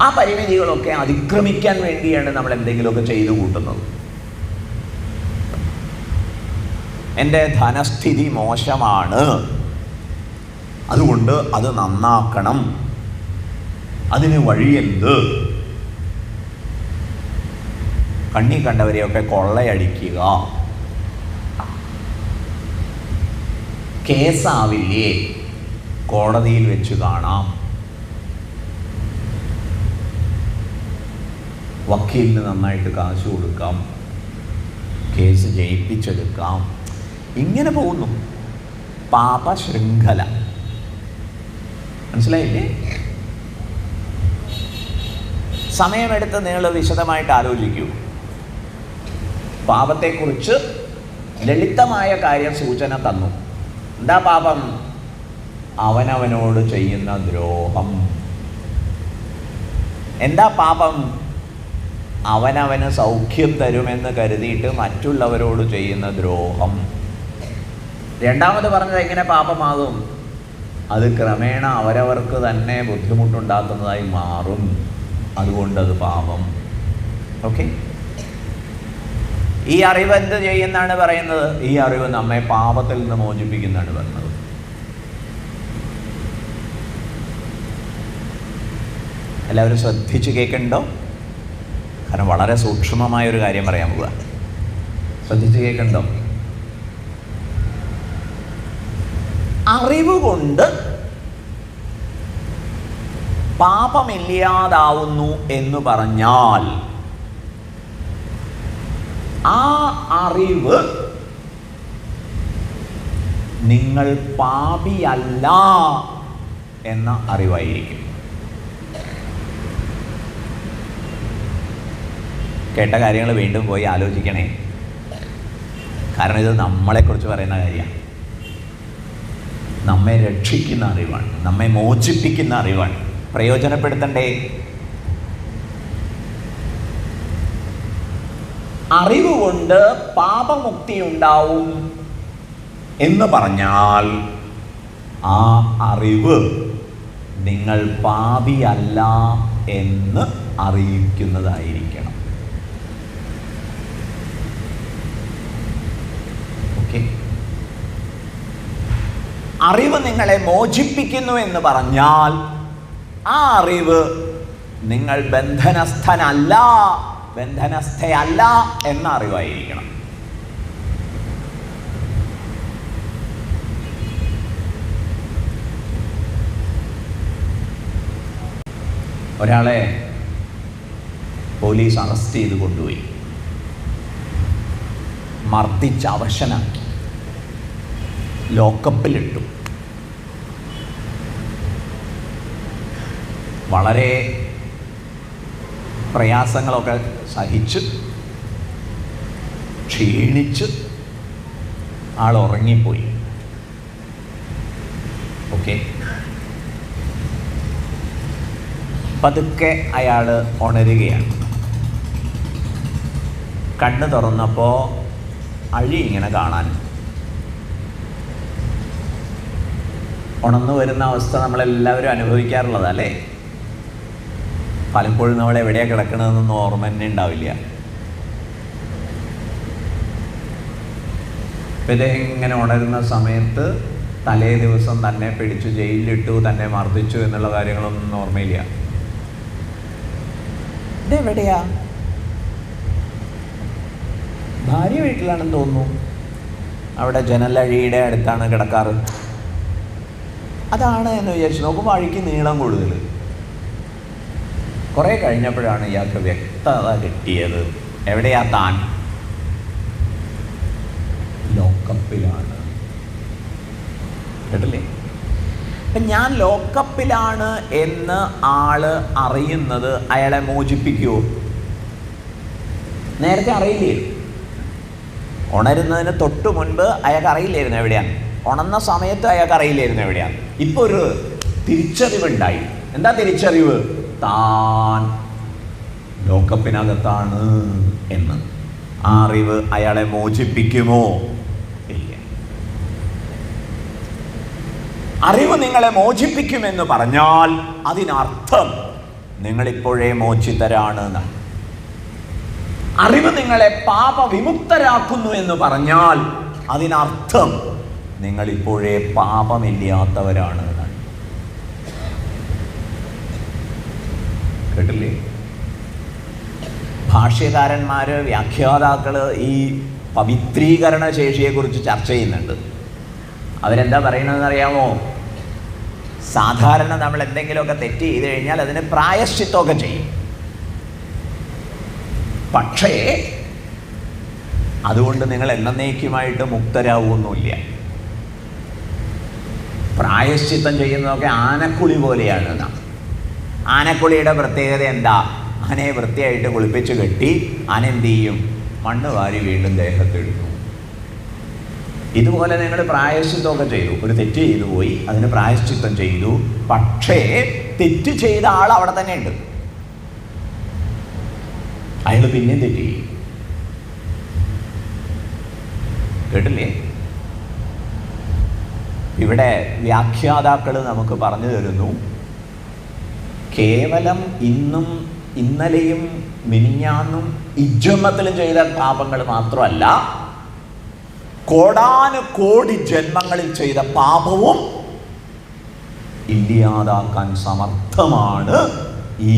ആ പരിമിതികളൊക്കെ അതിക്രമിക്കാൻ വേണ്ടിയാണ് നമ്മൾ എന്തെങ്കിലുമൊക്കെ ചെയ്തു കൂട്ടുന്നത്. എൻ്റെ ധനസ്ഥിതി മോശമാണ്, അതുകൊണ്ട് അത് നന്നാക്കണം, അതിന് വഴിയെന്ത്? കണ്ണി കണ്ടവരെയൊക്കെ കൊള്ളയടിക്കുക. കേസാവില്ലേ? കോടതിയിൽ വെച്ച് കാണാം, വക്കീലിന് നന്നായിട്ട് കാശ് കൊടുക്കാം, കേസ് ജയിപ്പിച്ചെടുക്കാം. ഇങ്ങനെ പോകുന്നു പാപശൃംഖല. മനസ്സിലായില്ലേ? സമയമെടുത്ത് നിങ്ങൾ വിശദമായിട്ട് ആലോചിക്കൂ. പാപത്തെക്കുറിച്ച് ലളിതമായ കാര്യം സൂചന തന്നു. എന്താ പാപം? അവനവനോട് ചെയ്യുന്ന ദ്രോഹം. എന്താ പാപം? അവനവന് സൗഖ്യം തരുമെന്ന് കരുതിയിട്ട് മറ്റുള്ളവരോട് ചെയ്യുന്ന ദ്രോഹം. രണ്ടാമത് പറഞ്ഞത് എങ്ങനെ പാപമാകും? അത് ക്രമേണ അവരവർക്ക് തന്നെ ബുദ്ധിമുട്ടുണ്ടാക്കുന്നതായി മാറും. അതുകൊണ്ടത് പാപം. ഓക്കെ, ഈ അറിവ് എന്ത് ചെയ്യുന്നാണ് പറയുന്നത്? ഈ അറിവ് നമ്മെ പാപത്തിൽ നിന്ന് മോചിപ്പിക്കുന്നതാണ് പറയുന്നത്. എല്ലാവരും ശ്രദ്ധിച്ച് കേൾക്കണ്ടോ? കാരണം വളരെ സൂക്ഷ്മമായൊരു കാര്യം പറയാൻ പോവുക. ശ്രദ്ധിച്ച് കേൾക്കണ്ടോ? അറിവ് കൊണ്ട് പാപമില്ലാതാവുന്നു എന്ന് പറഞ്ഞാൽ ആ അറിവ് നിങ്ങൾ പാപിയല്ല എന്ന അറിവായിരിക്കും. കേട്ട കാര്യങ്ങൾ വീണ്ടും പോയി ആലോചിക്കണേ. കാരണം ഇത് നമ്മളെക്കുറിച്ച് പറയുന്ന കാര്യമാണ്. നമ്മെ രക്ഷിക്കുന്ന അറിവാണ്, നമ്മെ മോചിപ്പിക്കുന്ന അറിവാണ്. പ്രയോജനപ്പെടുത്തണ്ടേ? അറിവ് കൊണ്ട് പാപമുക്തി ഉണ്ടാവും എന്ന് പറഞ്ഞാൽ ആ അറിവ് നിങ്ങൾ പാപിയല്ല എന്ന് അറിയിക്കുന്നതായിരിക്കണം. ഓക്കെ, അറിവ് നിങ്ങളെ മോചിപ്പിക്കുന്നു എന്ന് പറഞ്ഞാൽ ആ അറിവ് നിങ്ങൾ ബന്ധനസ്ഥനല്ല, ബന്ധനസ്ഥയല്ല എന്ന അറിവായിരിക്കണം. ഒരാളെ പോലീസ് അറസ്റ്റ് ചെയ്ത് കൊണ്ടുപോയി, മർദ്ദിച്ച് അവശനാക്കി, ലോക്കപ്പിലിട്ടു. വളരെ പ്രയാസങ്ങളൊക്കെ സഹിച്ച് ക്ഷീണിച്ച് ആൾ ഉറങ്ങിപ്പോയി. ഓക്കെ, പതുക്കെ അയാൾ ഉണരുകയാണ്. കണ്ണ് തുറന്നപ്പോൾ അഴി ഇങ്ങനെ കാണാൻ. ഉണർന്നു വരുന്ന അവസ്ഥ നമ്മളെല്ലാവരും അനുഭവിക്കാറുള്ളതല്ലേ? പലപ്പോഴും നമ്മൾ എവിടെയാണ് കിടക്കണതെന്നൊന്നും ഓർമ്മ തന്നെ ഉണ്ടാവില്ല. അപ്പം ഇദ്ദേഹം ഇങ്ങനെ ഉണരുന്ന സമയത്ത് തലേ ദിവസം തന്നെ പിടിച്ചു ജയിലിലിട്ടു, തന്നെ മർദ്ദിച്ചു എന്നുള്ള കാര്യങ്ങളൊന്നും ഓർമ്മയില്ല. ഇതെവിടെയാ? ഭാര്യ വീട്ടിലാണെന്ന് തോന്നുന്നു. അവിടെ ജനലഴിയുടെ അടുത്താണ് കിടക്കാറ്. അതാണ് എന്ന് വിചാരിച്ചു നോക്കുമ്പോൾ അഴിക്ക് നീളം കൂടുതൽ. കുറേ കഴിഞ്ഞപ്പോഴാണ് ഇയാൾക്ക് വ്യക്തത കിട്ടിയത്. എവിടെയാ താൻ? ലോക്കപ്പിലാണ്. കേട്ടില്ലേ? അപ്പം ഞാൻ ലോക്കപ്പിലാണ് എന്ന് ആള് അറിയുന്നത് അയാളെ മോചിപ്പിക്കുമോ? നേരത്തെ അറിയില്ലായിരുന്നു. ഉണരുന്നതിന് തൊട്ട് മുൻപ് അയാൾക്ക് അറിയില്ലായിരുന്നു എവിടെയാണ്. ഉണർന്ന സമയത്ത് അയാൾക്ക് അറിയില്ലായിരുന്നു എവിടെയാണ്. ഇപ്പോൾ ഒരു തിരിച്ചറിവുണ്ടായി. എന്താ തിരിച്ചറിവ്? താൻ ലോക്കപ്പിനകത്താണ് എന്ന്. ആ അറിവ് അയാളെ മോചിപ്പിക്കുമോ? ഇല്ല. അറിവ് നിങ്ങളെ മോചിപ്പിക്കുമെന്ന് പറഞ്ഞാൽ അതിനർത്ഥം നിങ്ങളിപ്പോഴേ മോചിതരാണ് എന്നാണ്. അറിവ് നിങ്ങളെ പാപവിമുക്തരാക്കുന്നു എന്ന് പറഞ്ഞാൽ അതിനർത്ഥം നിങ്ങളിപ്പോഴേ പാപമില്ലാത്തവരാണ് എന്നാണ്. കേട്ടില്ലേ? ഭാഷ്യകാരന്മാർ, വ്യാഖ്യാതാക്കൾ ഈ പവിത്രീകരണ ശേഷിയെക്കുറിച്ച് ചർച്ച ചെയ്യുന്നുണ്ട്. അവരെന്താ പറയണതെന്ന് അറിയാമോ? സാധാരണ നമ്മൾ എന്തെങ്കിലുമൊക്കെ തെറ്റ് ചെയ്ത് കഴിഞ്ഞാൽ അതിന് പ്രായശ്ചിത്തമൊക്കെ ചെയ്യും. പക്ഷേ അതുകൊണ്ട് നിങ്ങൾ എന്നേക്കുമായിട്ട് മുക്തരാവുമൊന്നുമില്ല. പ്രായശ്ചിത്തം ചെയ്യുന്നതൊക്കെ ആനക്കുളി പോലെയാണ്. ആനക്കുളിയുടെ പ്രത്യേകത എന്താ? ആനയെ വൃത്തിയായിട്ട് കുളിപ്പിച്ച് കെട്ടി ആന എന്ത് ചെയ്യും? മണ്ണ് വാരി വീണ്ടും ദേഹത്തെടുക്കും. ഇതുപോലെ നിങ്ങൾ പ്രായശ്ചിത്തമൊക്കെ ചെയ്തു. ഒരു തെറ്റ് ചെയ്തു പോയി, അതിന് പ്രായശ്ചിത്തം ചെയ്തു. പക്ഷേ തെറ്റ് ചെയ്ത ആൾ അവിടെ തന്നെ ഉണ്ട്. അയാൾ പിന്നെയും തെറ്റ് ചെയ്യും. കേട്ടില്ലേ? ഇവിടെ വ്യാഖ്യാതാക്കൾ നമുക്ക് പറഞ്ഞു തരുന്നു, കേവലം ഇന്നും ഇന്നലെയും മിനിഞ്ഞാന്നും ഇജ്ജമത്തിലും ചെയ്ത പാപങ്ങൾ മാത്രമല്ല, കോടാനുകോടി ജന്മങ്ങളിൽ ചെയ്ത പാപവും ഇല്ലാതാക്കാൻ സമർത്ഥമാണ് ഈ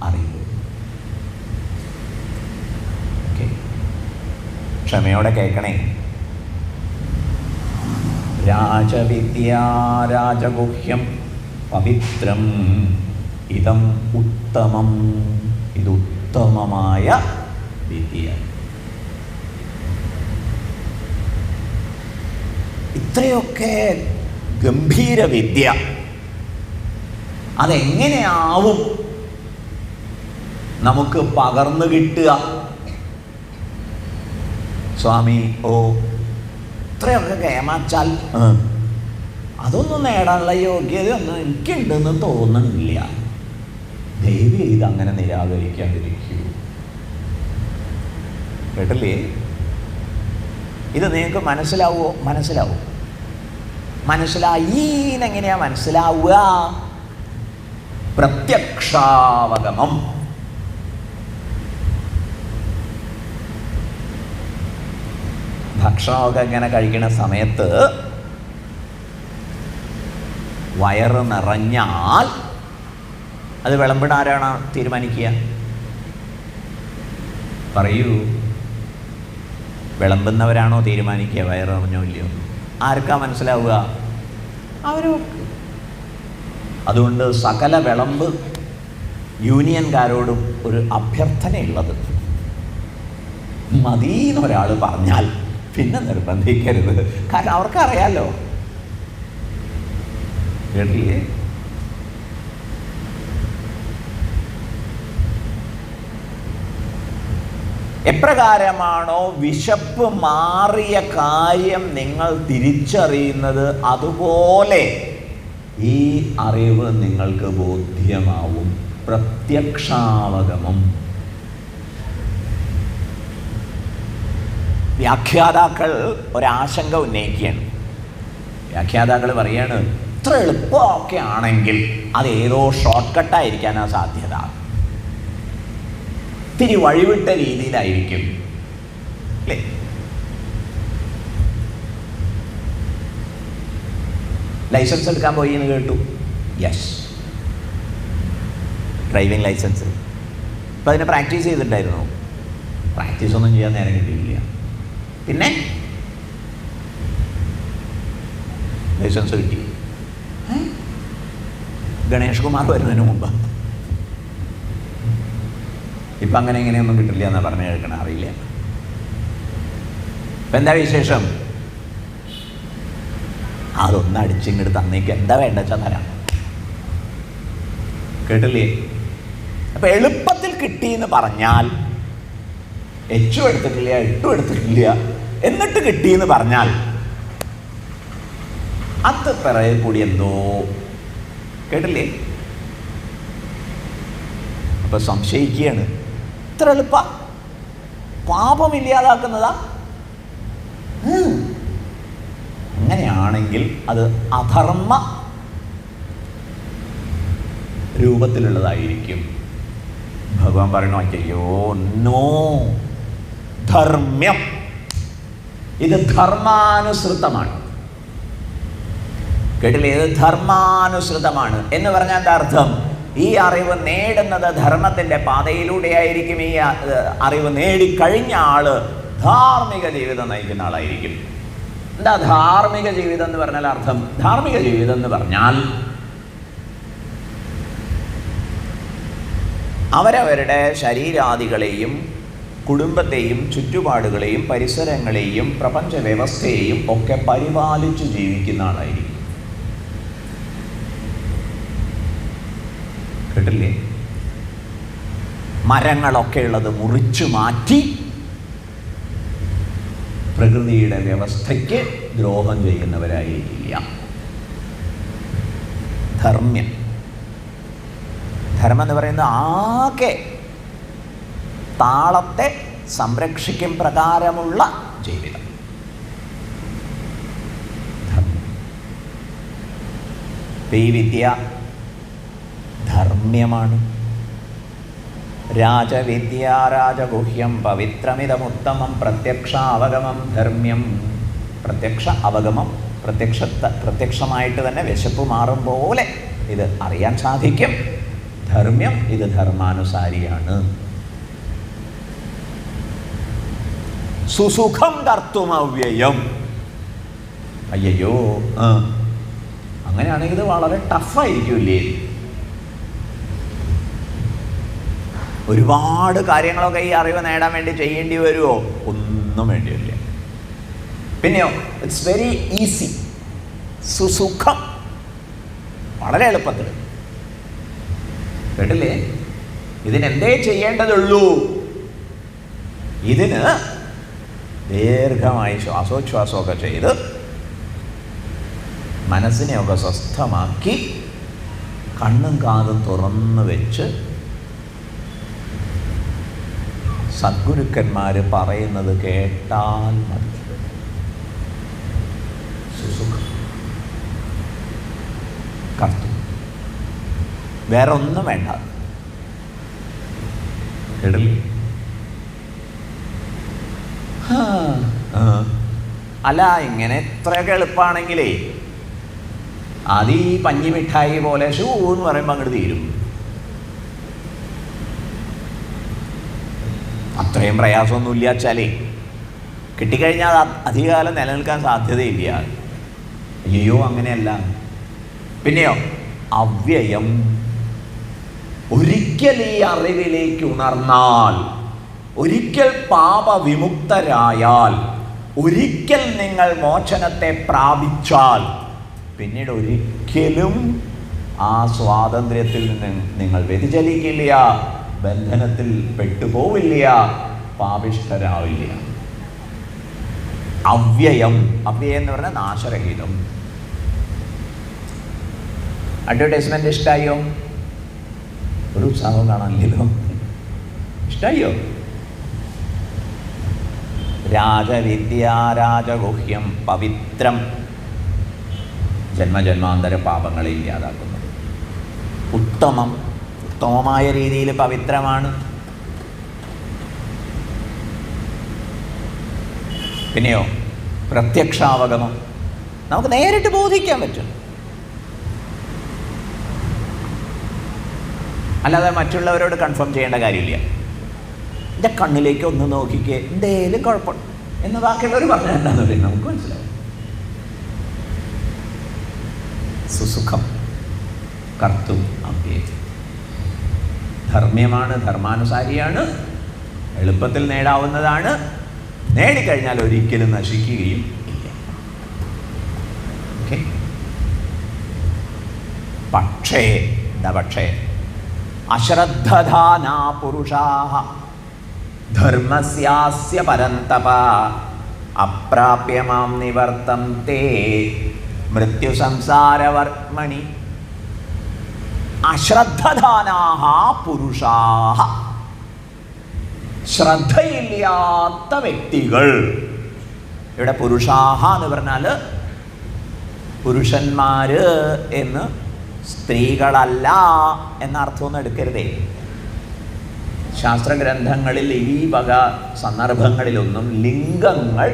അറിവ്. ക്ഷമയോടെ കേൾക്കണേ. രാജവിദ്യാ രാജഗുഹ്യം പവിത്രം ഇതം ഉത്തമം. ഇത് ഉത്തമമായ വിദ്യ. ഇത്രയൊക്കെ ഗംഭീര വിദ്യ അതെങ്ങനെയാവും നമുക്ക് പകർന്നു കിട്ടുക? സ്വാമി, ഓ ഇത്രയൊക്കെ കേമാച്ചാൽ അതൊന്നും നേടാനുള്ള യോഗ്യതയൊന്നും എനിക്കുണ്ടെന്ന് തോന്നുന്നില്ല. ദൈവം ഇതങ്ങനെ നിരാകരിക്കാതിരിക്കൂ. കേട്ടില്ലേ? ഇത് നിങ്ങൾക്ക് മനസ്സിലാവുമോ? മനസ്സിലാവും. മനസ്സിലായിന്നെങ്ങനെയാ മനസ്സിലാവുക? പ്രത്യക്ഷാവഗമം. ഭക്ഷണമൊക്കെ ഇങ്ങനെ കഴിക്കുന്ന സമയത്ത് വയറ് നിറഞ്ഞാൽ അത് വിളമ്പിട ആരാണ് തീരുമാനിക്കുക? പറയൂ. വിളമ്പുന്നവരാണോ തീരുമാനിക്കുക വയറ് നിറഞ്ഞോ ഇല്ലയോ? ആർക്കാ മനസ്സിലാവുക? അവരൊക്കെ. അതുകൊണ്ട് സകല വിളമ്പ് യൂണിയൻകാരോടും ഒരു അഭ്യർത്ഥനയുള്ളത്, മതീന്നൊരാൾ പറഞ്ഞാൽ പിന്നെ നിർബന്ധിക്കരുത്. കാരണം അവർക്കറിയാലോ. കേട്ടില്ലേ? എപ്രകാരമാണോ വിശപ്പ് മാറിയ കാര്യം നിങ്ങൾ തിരിച്ചറിയുന്നത്, അതുപോലെ ഈ അറിവ് നിങ്ങൾക്ക് ബോധ്യമാവും. പ്രത്യക്ഷാവഗമം. വ്യാഖ്യാതാക്കൾ ഒരാശങ്ക ഉന്നയിക്കുകയാണ്. വ്യാഖ്യാതാക്കൾ പറയാണ്, ഇത്ര എളുപ്പമൊക്കെ ആണെങ്കിൽ അതേതോ ഷോർട്ട് കട്ടായിരിക്കാനാ സാധ്യത. ഇത്തിരി വഴിവിട്ട രീതിയിലായിരിക്കും അല്ലേ? ലൈസൻസ് എടുക്കാൻ പോയി എന്ന് കേട്ടു. Yes, driving licence. ഇപ്പം അതിനെ പ്രാക്ടീസ് ചെയ്തിട്ടുണ്ടായിരുന്നു. പ്രാക്ടീസൊന്നും ചെയ്യാൻ നേരം കിട്ടിയില്ല. പിന്നെ ലൈസൻസ് കിട്ടി. ഗണേഷ് കുമാർ വരുന്നതിന് മുമ്പ്. ഇപ്പം അങ്ങനെ ഇങ്ങനെയൊന്നും കിട്ടില്ല എന്നാണ് പറഞ്ഞു കേൾക്കണം. അറിയില്ല. ഇപ്പം എന്താ വിശേഷം? അതൊന്ന് അടിച്ചിങ്ങോട്ട് തന്നേക്ക്, എന്താ വേണ്ട വെച്ചാൽ തരാം. കേട്ടില്ലേ? അപ്പം എളുപ്പത്തിൽ കിട്ടിയെന്ന് പറഞ്ഞാൽ, എച്ചും എടുത്തിട്ടില്ല എട്ടും എടുത്തിട്ടില്ല എന്നിട്ട് കിട്ടിയെന്ന് പറഞ്ഞാൽ അത് പിറകെ കൂടി എന്തോ. കേട്ടില്ലേ? അപ്പം സംശയിക്കുകയാണ്, ഇത്ര എളുപ്പ പാപമില്ലാതാക്കുന്നതാ? അങ്ങനെയാണെങ്കിൽ അത് അധർമ്മ രൂപത്തിലുള്ളതായിരിക്കും. ഭഗവാൻ പറയണോ, അയ്യോ നോ, ധർമ്മ്യം. ഇത് ധർമാനുസൃതമാണ്. കേട്ടില്ലേ? ഇത് ധർമാനുസൃതമാണ് എന്ന് പറഞ്ഞാൽ എന്താ അർത്ഥം? ഈ അറിവ് നേടുന്നത് ധർമ്മത്തിൻ്റെ പാതയിലൂടെ ആയിരിക്കും. ഈ അറിവ് നേടിക്കഴിഞ്ഞ ആള് ധാർമ്മിക ജീവിതം നയിക്കുന്ന ആളായിരിക്കും. എന്താ ധാർമ്മിക ജീവിതം എന്ന് പറഞ്ഞാൽ അർത്ഥം? ധാർമ്മിക ജീവിതം എന്ന് പറഞ്ഞാൽ അവരവരുടെ ശരീരാദികളെയും കുടുംബത്തെയും ചുറ്റുപാടുകളെയും പരിസരങ്ങളെയും പ്രപഞ്ച വ്യവസ്ഥയെയും ഒക്കെ പരിപാലിച്ചു ജീവിക്കുന്ന ആളായിരിക്കും. കേട്ടില്ലേ? മരങ്ങളൊക്കെ ഉള്ളത് മുറിച്ചു മാറ്റി പ്രകൃതിയുടെ വ്യവസ്ഥയ്ക്ക് ദ്രോഹം ചെയ്യുന്നവരായിരിക്കില്ല. ധർമ്മ്യം. ധർമ്മം എന്ന് പറയുന്നത് ആകെ താളത്തെ സംരക്ഷിക്കും പ്രകാരമുള്ള ജീവിതം. ഈ വിദ്യ ധർമ്മ്യമാണ്. രാജവിദ്യാരാജഗുഹ്യം പവിത്രമിതമുത്തമം പ്രത്യക്ഷാവഗമം ധർമ്മ്യം. പ്രത്യക്ഷ അവഗമം, പ്രത്യക്ഷമായിട്ട് തന്നെ വിശപ്പ് മാറും പോലെ ഇത് അറിയാൻ സാധിക്കും. ധർമ്മ്യം, ഇത് ധർമാനുസാരിയാണ്. സുസുഖം കർത്തും അവ്യയം. അയ്യോ, അങ്ങനെയാണെങ്കിൽ ഇത് വളരെ ടഫായിരിക്കില്ലേ? ഒരുപാട് കാര്യങ്ങളൊക്കെ ഈ അറിവ് നേടാൻ വേണ്ടി ചെയ്യേണ്ടി വരുമോ? ഒന്നും വേണ്ടിയില്ല. പിന്നെയോ, ഇറ്റ്സ് വെരി ഈസി. സുസുഖം, വളരെ എളുപ്പത്തിൽ. കേട്ടില്ലേ? ഇതിനെന്തേ ചെയ്യേണ്ടതുള്ളൂ? ഇതിന് ദീർഘമായി ശ്വാസോച്ഛ്വാസമൊക്കെ ചെയ്ത് മനസ്സിനെയൊക്കെ സ്വസ്ഥമാക്കി കണ്ണും കാതും തുറന്നു വെച്ച് സദ്ഗുരുക്കന്മാർ പറയുന്നത് കേട്ടാൽ മതി. സുസുഖം കർത്തും, വേറെ ഒന്നും വേണ്ട. കേട്ടില്ലേ? അല്ല, ഇങ്ങനെ എത്രയൊക്കെ എളുപ്പമാണെങ്കിലേ അത് ഈ പഞ്ഞി മിഠായി പോലെ ഷൂ എന്ന് പറയുമ്പോൾ അങ്ങോട്ട് തീരും. അത്രയും പ്രയാസമൊന്നുമില്ല വെച്ചാലേ കിട്ടിക്കഴിഞ്ഞാൽ അധികകാലം നിലനിൽക്കാൻ സാധ്യതയില്ല. അയ്യോ, അങ്ങനെയല്ല. പിന്നെയോ, അവ്യയം. ഒരിക്കൽ ഈ അറിവിലേക്ക് ഉണർന്നാൽ, ഒരിക്കൽ പാപവിമുക്തരായാൽ, ഒരിക്കൽ നിങ്ങൾ മോചനത്തെ പ്രാപിച്ചാൽ പിന്നീട് ഒരിക്കലും ആ സ്വാതന്ത്ര്യത്തിൽ നിന്ന് നിങ്ങൾ വ്യതിചലിക്കില്ല, ബന്ധനത്തിൽ പെട്ടുപോവില്ല, പാപിഷ്ഠരാവില്ല. അവ്യയം. അവ്യയം എന്ന് പറഞ്ഞാൽ നാശരഹിതം. അഡ്വർടൈസ്മെന്റ് ഇഷ്ടായോ? ഒരു ഉത്സാഹം കാണാനില്ലല്ലോ. ഇഷ്ടായോ? രാജവിദ്യാരാജഗുഹ്യം പവിത്രം, ജന്മജന്മാന്തര പാപങ്ങളെ ഇല്ലാതാക്കുന്നത്. ഉത്തമമായ രീതിയിൽ പവിത്രമാണ്. പിന്നെയോ, പ്രത്യക്ഷാവഗമം. നമുക്ക് നേരിട്ട് ബോധിക്കാൻ പറ്റും. അല്ലാതെ മറ്റുള്ളവരോട് കൺഫേം ചെയ്യേണ്ട കാര്യമില്ല. എൻ്റെ കണ്ണിലേക്ക് ഒന്ന് നോക്കിക്കേ, എന്തേലും കുഴപ്പമുണ്ട് എന്ന് ബാക്കിയുള്ളവർ പറഞ്ഞിട്ടുണ്ടെന്ന് പറയും, നമുക്ക് മനസ്സിലാവും. സുസുഖം കർത്തും അവ്യയം. ധർമ്മ്യമാണ്, ധർമാനുസാരിയാണ്, എളുപ്പത്തിൽ നേടാവുന്നതാണ്. നേടിക്കഴിഞ്ഞാൽ ഒരിക്കലും നശിക്കുകയും ഇല്ല. ഓക്കെ. പക്ഷേ അശ്രദ്ധധാനാ പുരുഷാഃ ധർമ്മസ്യാസ്യ പരന്തപ അപ്രാപ്യ മാം നിവർത്തന്തെ മൃത്യുസംസാരവർമ്മണി. അശ്രദ്ധധാനാഃ പുരുഷാഃ, ശ്രദ്ധയില്ലാത്ത വ്യക്തികൾ. ഇവിടെ പുരുഷാഃ എന്ന് പറഞ്ഞാൽ പുരുഷന്മാര് എന്ന്, സ്ത്രീകളല്ല എന്ന അർത്ഥമൊന്നും എടുക്കരുതേ. ശാസ്ത്രഗ്രന്ഥങ്ങളിൽ ഈ വക സന്ദർഭങ്ങളിലൊന്നും ലിംഗങ്ങൾ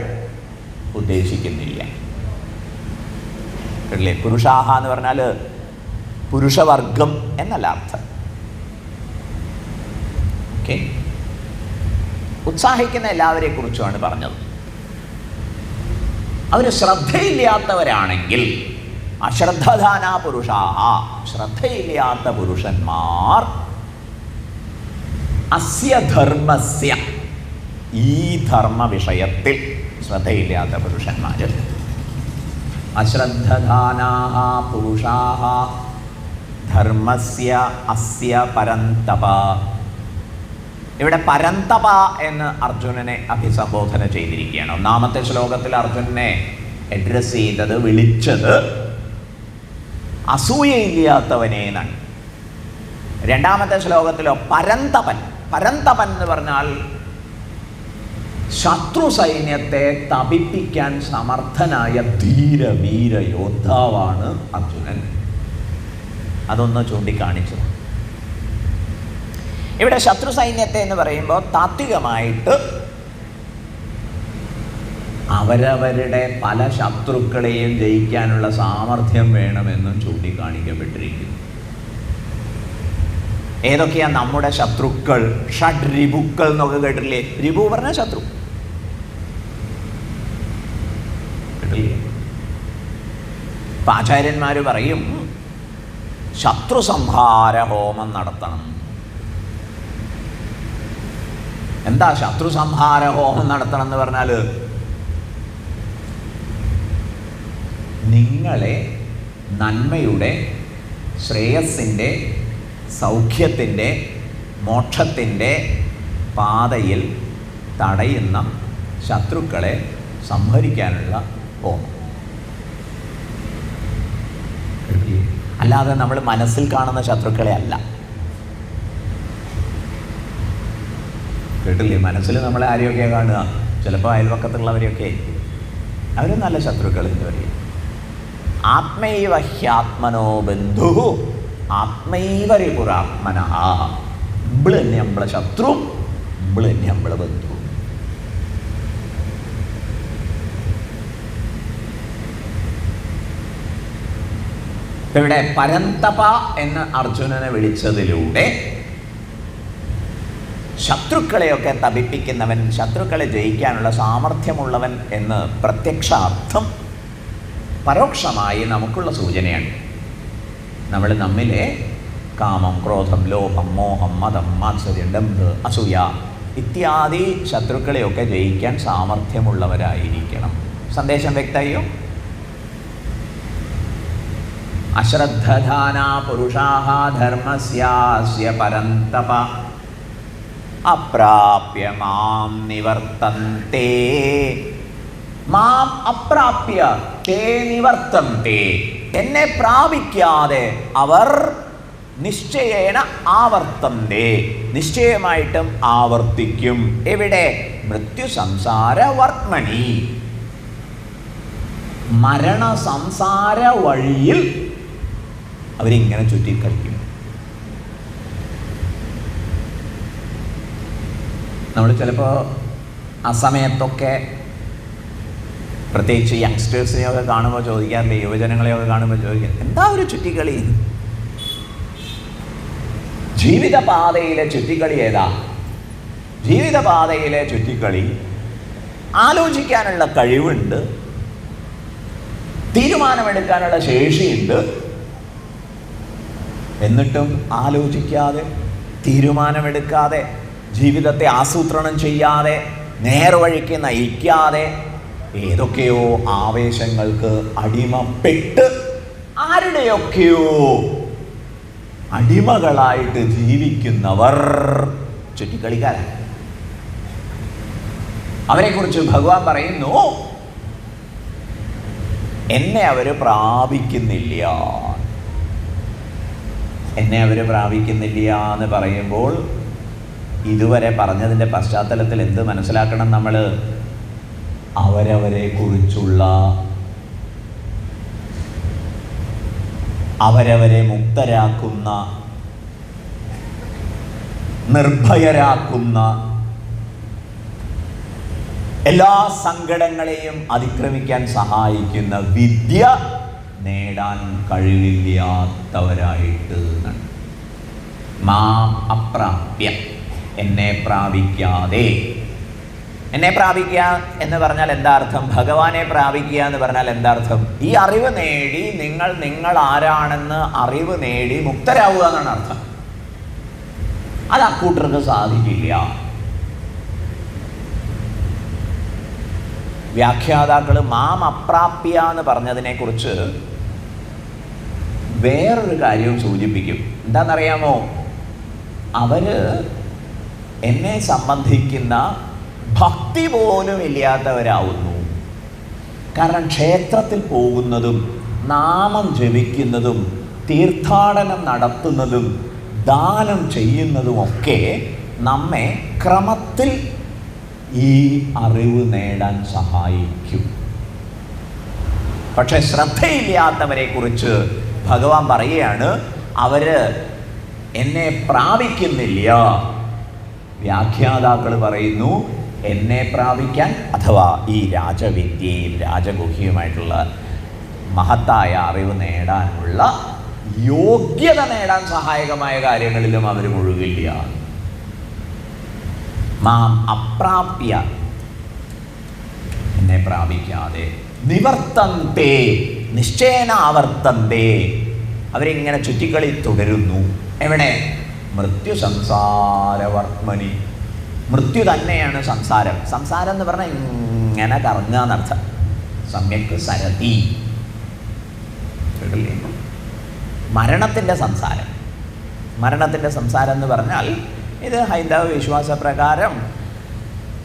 ഉദ്ദേശിക്കുന്നില്ല. അല്ലേ? പുരുഷാഹ എന്ന് പറഞ്ഞാൽ പുരുഷവർഗം എന്നല്ല അർത്ഥം. ഓക്കെ. ഉത്സാഹിക്കുന്ന എല്ലാവരെ കുറിച്ചുമാണ് പറഞ്ഞത്. അവർ ശ്രദ്ധയില്ലാത്തവരാണെങ്കിൽ, അശ്രദ്ധധാന പുരുഷാഹ, ശ്രദ്ധയില്ലാത്ത പുരുഷന്മാർ, അസ്യ ധർമ്മസ്യ, ഈ ധർമ്മ വിഷയത്തിൽ ശ്രദ്ധയില്ലാത്ത പുരുഷന്മാർ, അശ്രദ്ധധാനാഃ പുരുഷാഃ ധർമ്മസ്യ അസ്യ പരന്തപ. ഇവിടെ പരന്തപ എന്ന് അർജുനനെ അഭിസംബോധന ചെയ്തിരിക്കുകയാണ്. ഒന്നാമത്തെ ശ്ലോകത്തിൽ അർജുനനെ അഡ്രസ് ചെയ്തത്, വിളിച്ചത് അസൂയയില്ലാത്തവനെ എന്നാണ്. രണ്ടാമത്തെ ശ്ലോകത്തിലോ പരന്തപൻ. പരന്തപൻ എന്ന് പറഞ്ഞാൽ ശത്രു സൈന്യത്തെ തപിപ്പിക്കാൻ സമർത്ഥനായ ധീരവീര യോദ്ധാവാണ് അർജുനൻ. അതൊന്ന് ചൂണ്ടിക്കാണിച്ചു. ഇവിടെ ശത്രു സൈന്യത്തെ എന്ന് പറയുമ്പോൾ താത്വികമായിട്ട് അവരവരുടെ പല ശത്രുക്കളെയും ജയിക്കാനുള്ള സാമർഥ്യം വേണമെന്നും ചൂണ്ടിക്കാണിക്കപ്പെട്ടിരിക്കുന്നു. ഏതൊക്കെയാ നമ്മുടെ ശത്രുക്കൾ? ഷഡ് രിപുക്കൾ എന്നൊക്കെ കേട്ടില്ലേ? രിപു പറഞ്ഞ ശത്രു കേട്ടില്ലേ? ആചാര്യന്മാർ പറയും ശത്രു സംഹാര ഹോമം നടത്തണം. എന്താ ശത്രു സംഹാര ഹോമം നടത്തണം എന്ന് പറഞ്ഞാൽ, നിങ്ങളെ നന്മയുടെ, ശ്രേയസ്സിൻ്റെ, സൗഖ്യത്തിൻ്റെ, മോക്ഷത്തിൻ്റെ പാതയിൽ തടയുന്ന ശത്രുക്കളെ സംഹരിക്കാനുള്ള ഹോമം. അല്ലാതെ നമ്മൾ മനസ്സിൽ കാണുന്ന ശത്രുക്കളെ അല്ല. കേട്ടില്ലേ? മനസ്സിൽ നമ്മളെ ആരെയൊക്കെ കാണുക? ചിലപ്പോൾ അയൽവക്കത്തുള്ളവരെയൊക്കെ ആയിരിക്കും. അവർ നല്ല ശത്രുക്കൾ എന്ന് പറയും. ആത്മൈവ ഹ്യാത്മനോ ബന്ധു ആത്മൈവ റിപുരാത്മന. ഇമ്പിള് തന്നെ നമ്മളെ ശത്രു, ഇമ്പിള് തന്നെ നമ്മളെ ബന്ധു. ഇവിടെ പരന്തപ എന്ന് അർജുനനെ വിളിച്ചതിലൂടെ ശത്രുക്കളെയൊക്കെ തപിപ്പിക്കുന്നവൻ, ശത്രുക്കളെ ജയിക്കാനുള്ള സാമർഥ്യമുള്ളവൻ എന്ന് പ്രത്യക്ഷാർത്ഥം പരോക്ഷമായി നമുക്കുള്ള സൂചനയാണ്. നമ്മൾ നമ്മിലെ കാമം, ക്രോധം, ലോഭം, മോഹം, മതം, മാത്സര്യം, ഡംഭ്, അസൂയ ഇത്യാദി ശത്രുക്കളെയൊക്കെ ജയിക്കാൻ സാമർഥ്യമുള്ളവരായിരിക്കണം. സന്ദേശം വ്യക്തമായോ? അശ്രദ്ധധാനാ പുരുഷാഃ ധർമ്മസ്യാസ്യ പരന്തപ അപ്രാപ്യ മാം നിവർത്തന്തെ. മാം അപ്രാപ്യ തേ നിവർത്തന്തെ. എന്നെ പ്രാപിക്കാതെ അവർ നിശ്ചയേന ആവർത്തന്തെ, നിശ്ചയമായിട്ടും ആവർത്തിക്കും. എവിടെ? മൃത്യു സംസാര വർമ്മണി, മരണ സംസാര വഴിയിൽ അവരിങ്ങനെ ചുറ്റിക്കളിക്കും. നമ്മൾ ചിലപ്പോൾ ആ സമയത്തൊക്കെ പ്രത്യേകിച്ച് യങ്സ്റ്റേഴ്സിനെയൊക്കെ കാണുമ്പോൾ ചോദിക്കാറില്ലേ, യുവജനങ്ങളെയൊക്കെ കാണുമ്പോൾ ചോദിക്കാം, എന്താ ഒരു ചുറ്റിക്കളി? ജീവിതപാതയിലെ ചുറ്റിക്കളി ഏതാ? ജീവിതപാതയിലെ ചുറ്റിക്കളി ആലോചിക്കാനുള്ള കഴിവുണ്ട്, തീരുമാനമെടുക്കാനുള്ള ശേഷിയുണ്ട്. എന്നിട്ടും ആലോചിക്കാതെ, തീരുമാനമെടുക്കാതെ, ജീവിതത്തെ ആസൂത്രണം ചെയ്യാതെ, നേർവഴിക്ക് നയിക്കാതെ ഏതൊക്കെയോ ആവേശങ്ങൾക്ക് അടിമപ്പെട്ട് ആരുടെയൊക്കെയോ അടിമകളായിട്ട് ജീവിക്കുന്നവർ ചുറ്റിക്കളിക്കാരാണ്. അവരെക്കുറിച്ച് ഭഗവാൻ പറയുന്നു, എന്നെ അവർ പ്രാപിക്കുന്നില്ല. എന്നെ അവർ പ്രാപിക്കുന്നില്ല എന്ന് പറയുമ്പോൾ ഇതുവരെ പറഞ്ഞതിൻ്റെ പശ്ചാത്തലത്തിൽ എന്ത് മനസ്സിലാക്കണം നമ്മൾ? അവരവരെ കുറിച്ചുള്ള, അവരവരെ മുക്തരാക്കുന്ന, നിർഭയരാക്കുന്ന, എല്ലാ സങ്കടങ്ങളെയും അതിക്രമിക്കാൻ സഹായിക്കുന്ന വിദ്യ നേടാൻ കഴിവില്ലാത്തവരായിട്ട്. മാം അപ്രാപ്യ, എന്നെ പ്രാപിക്കാതെ. എന്നെ പ്രാപിക്കുക എന്ന് പറഞ്ഞാൽ എന്താ അർത്ഥം? ഭഗവാനെ പ്രാപിക്കുക എന്ന് പറഞ്ഞാൽ എന്താ അർത്ഥം? ഈ അറിവ് നേടി നിങ്ങൾ ആരാണെന്ന് അറിവ് നേടി മുക്തരാവുക എന്നാണ് അർത്ഥം. അത് അക്കൂട്ടർക്ക് സാധിക്കില്ല. വ്യാഖ്യാതാക്കൾ മാം അപ്രാപ്യ എന്ന് പറഞ്ഞതിനെ കുറിച്ച് വേറൊരു കാര്യവും സൂചിപ്പിക്കും. എന്താണെന്നറിയാമോ? അവര് എന്നെ സംബന്ധിക്കുന്ന ഭക്തി പോലും ഇല്ലാത്തവരാവുന്നു. കാരണം ക്ഷേത്രത്തിൽ പോകുന്നതും നാമം ജപിക്കുന്നതും തീർത്ഥാടനം നടത്തുന്നതും ദാനം ചെയ്യുന്നതുമൊക്കെ നമ്മെ ക്രമത്തിൽ ഈ അറിവ് നേടാൻ സഹായിക്കും. പക്ഷെ ശ്രദ്ധയില്ലാത്തവരെ കുറിച്ച് ഭഗവാൻ പറയുകയാണ്, അവര് എന്നെ പ്രാപിക്കുന്നില്ല. വ്യാഖ്യാതാക്കൾ പറയുന്നു, എന്നെ പ്രാപിക്കാൻ അഥവാ ഈ രാജവിദ്യയും രാജഗുഹ്യവുമായിട്ടുള്ള മഹത്തായ അറിവ് നേടാനുള്ള യോഗ്യത നേടാൻ സഹായകമായ കാര്യങ്ങളിലും അവർ മുഴുകില്ല. മാം അപ്രാപ്യ, എന്നെ പ്രാപിക്കാതെ, നിവർത്തന്തേ, നിശ്ചയേന ആവർത്തന്തേ, അവരിങ്ങനെ ചുറ്റിക്കളി തുടരുന്നു. എവിടെ? മൃത്യു സംസാരവർമ്മനി. മൃത്യു തന്നെയാണ് സംസാരം. സംസാരം എന്ന് പറഞ്ഞാൽ ഇങ്ങനെ കറങ്ങുക എന്നർത്ഥം. സമ്യക് സരതി, കേട്ടില്ലേ? മരണത്തിൻ്റെ സംസാരം. മരണത്തിൻ്റെ സംസാരം എന്ന് പറഞ്ഞാൽ ഇത് ഹൈന്ദവ വിശ്വാസപ്രകാരം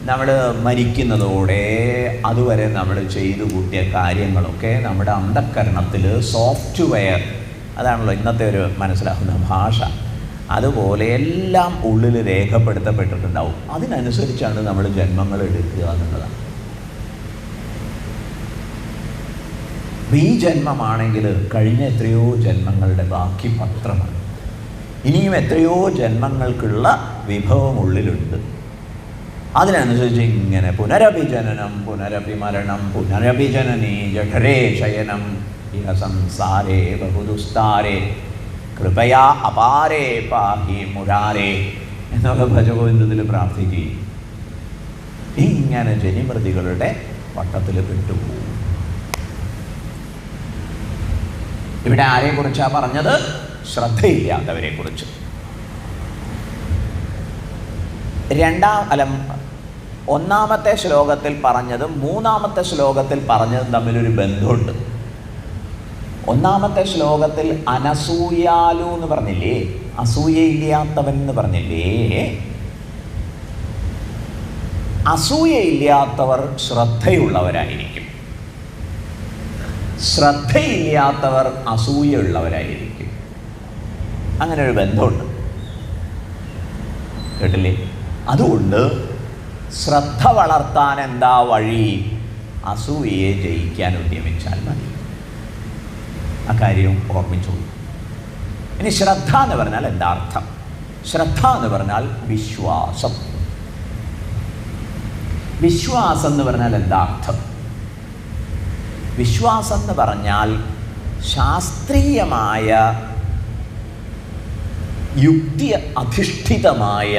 നമ്മൾ മരിക്കുന്നതോടെ അതുവരെ നമ്മൾ ചെയ്തു കൂട്ടിയ കാര്യങ്ങളൊക്കെ നമ്മുടെ അന്ധഃകരണത്തിൽ സോഫ്റ്റ്വെയർ, അതാണല്ലോ ഇന്നത്തെ ഒരു മനസ്സിലാക്കുന്ന ഭാഷ, അതുപോലെ എല്ലാം ഉള്ളിൽ രേഖപ്പെടുത്തപ്പെട്ടിട്ടുണ്ടാവും. അതിനനുസരിച്ചാണ് നമ്മൾ ജന്മങ്ങൾ എടുക്കുക എന്നുള്ളതാണ്. ഈ ജന്മമാണെങ്കിൽ കഴിഞ്ഞ എത്രയോ ജന്മങ്ങളുടെ ബാക്കി പത്രമാണ്. ഇനിയും എത്രയോ ജന്മങ്ങൾക്കുള്ള വിഭവം ഉള്ളിലുണ്ട്. അതിനനുസരിച്ച് ഇങ്ങനെ പുനരഭിജനനം പുനരപി മരണം പുനരഭിജനനീ ജഠരേ ശയനം ഇഹ സംസാരേ ബഹുദുസ്താരേ കൃപയാ അപാരേ പാഹി മുരാരേ എന്നൊക്കെ ഭജഗോവിന്ദത്തിൽ പ്രാർത്ഥിക്കുകയും ഇങ്ങനെ ജനിമൃതികളുടെ വട്ടത്തിൽ പെട്ടുപോകും. ഇവിടെ ആരെക്കുറിച്ചാണ് പറഞ്ഞത്? ശ്രദ്ധയില്ലാത്തവരെ കുറിച്ച്. ഒന്നാമത്തെ ശ്ലോകത്തിൽ പറഞ്ഞതും മൂന്നാമത്തെ ശ്ലോകത്തിൽ പറഞ്ഞതും തമ്മിലൊരു ബന്ധമുണ്ട്. ഒന്നാമത്തെ ശ്ലോകത്തിൽ അനസൂയാലു എന്ന് പറഞ്ഞില്ലേ, അസൂയയില്ലാത്തവൻ എന്ന് പറഞ്ഞില്ലേ. അസൂയയില്ലാത്തവർ ശ്രദ്ധയുള്ളവരായിരിക്കും, ശ്രദ്ധയില്ലാത്തവർ അസൂയുള്ളവരായിരിക്കും. അങ്ങനെ ഒരു ബന്ധമുണ്ട്, കേട്ടില്ലേ? അതുകൊണ്ട് ശ്രദ്ധ വളർത്താൻ എന്താ വഴി? അസൂയയെ ജയിക്കാൻ ഉദ്യമിച്ചാൽ മതി. അക്കാര്യം ഓർമ്മിച്ചോളൂ. ഇനി ശ്രദ്ധ എന്ന് പറഞ്ഞാൽ എന്താ അർത്ഥം? ശ്രദ്ധ എന്ന് പറഞ്ഞാൽ വിശ്വാസം. വിശ്വാസം എന്ന് പറഞ്ഞാൽ എന്താ അർത്ഥം? വിശ്വാസം എന്ന് പറഞ്ഞാൽ ശാസ്ത്രീയമായ യുക്തി അധിഷ്ഠിതമായ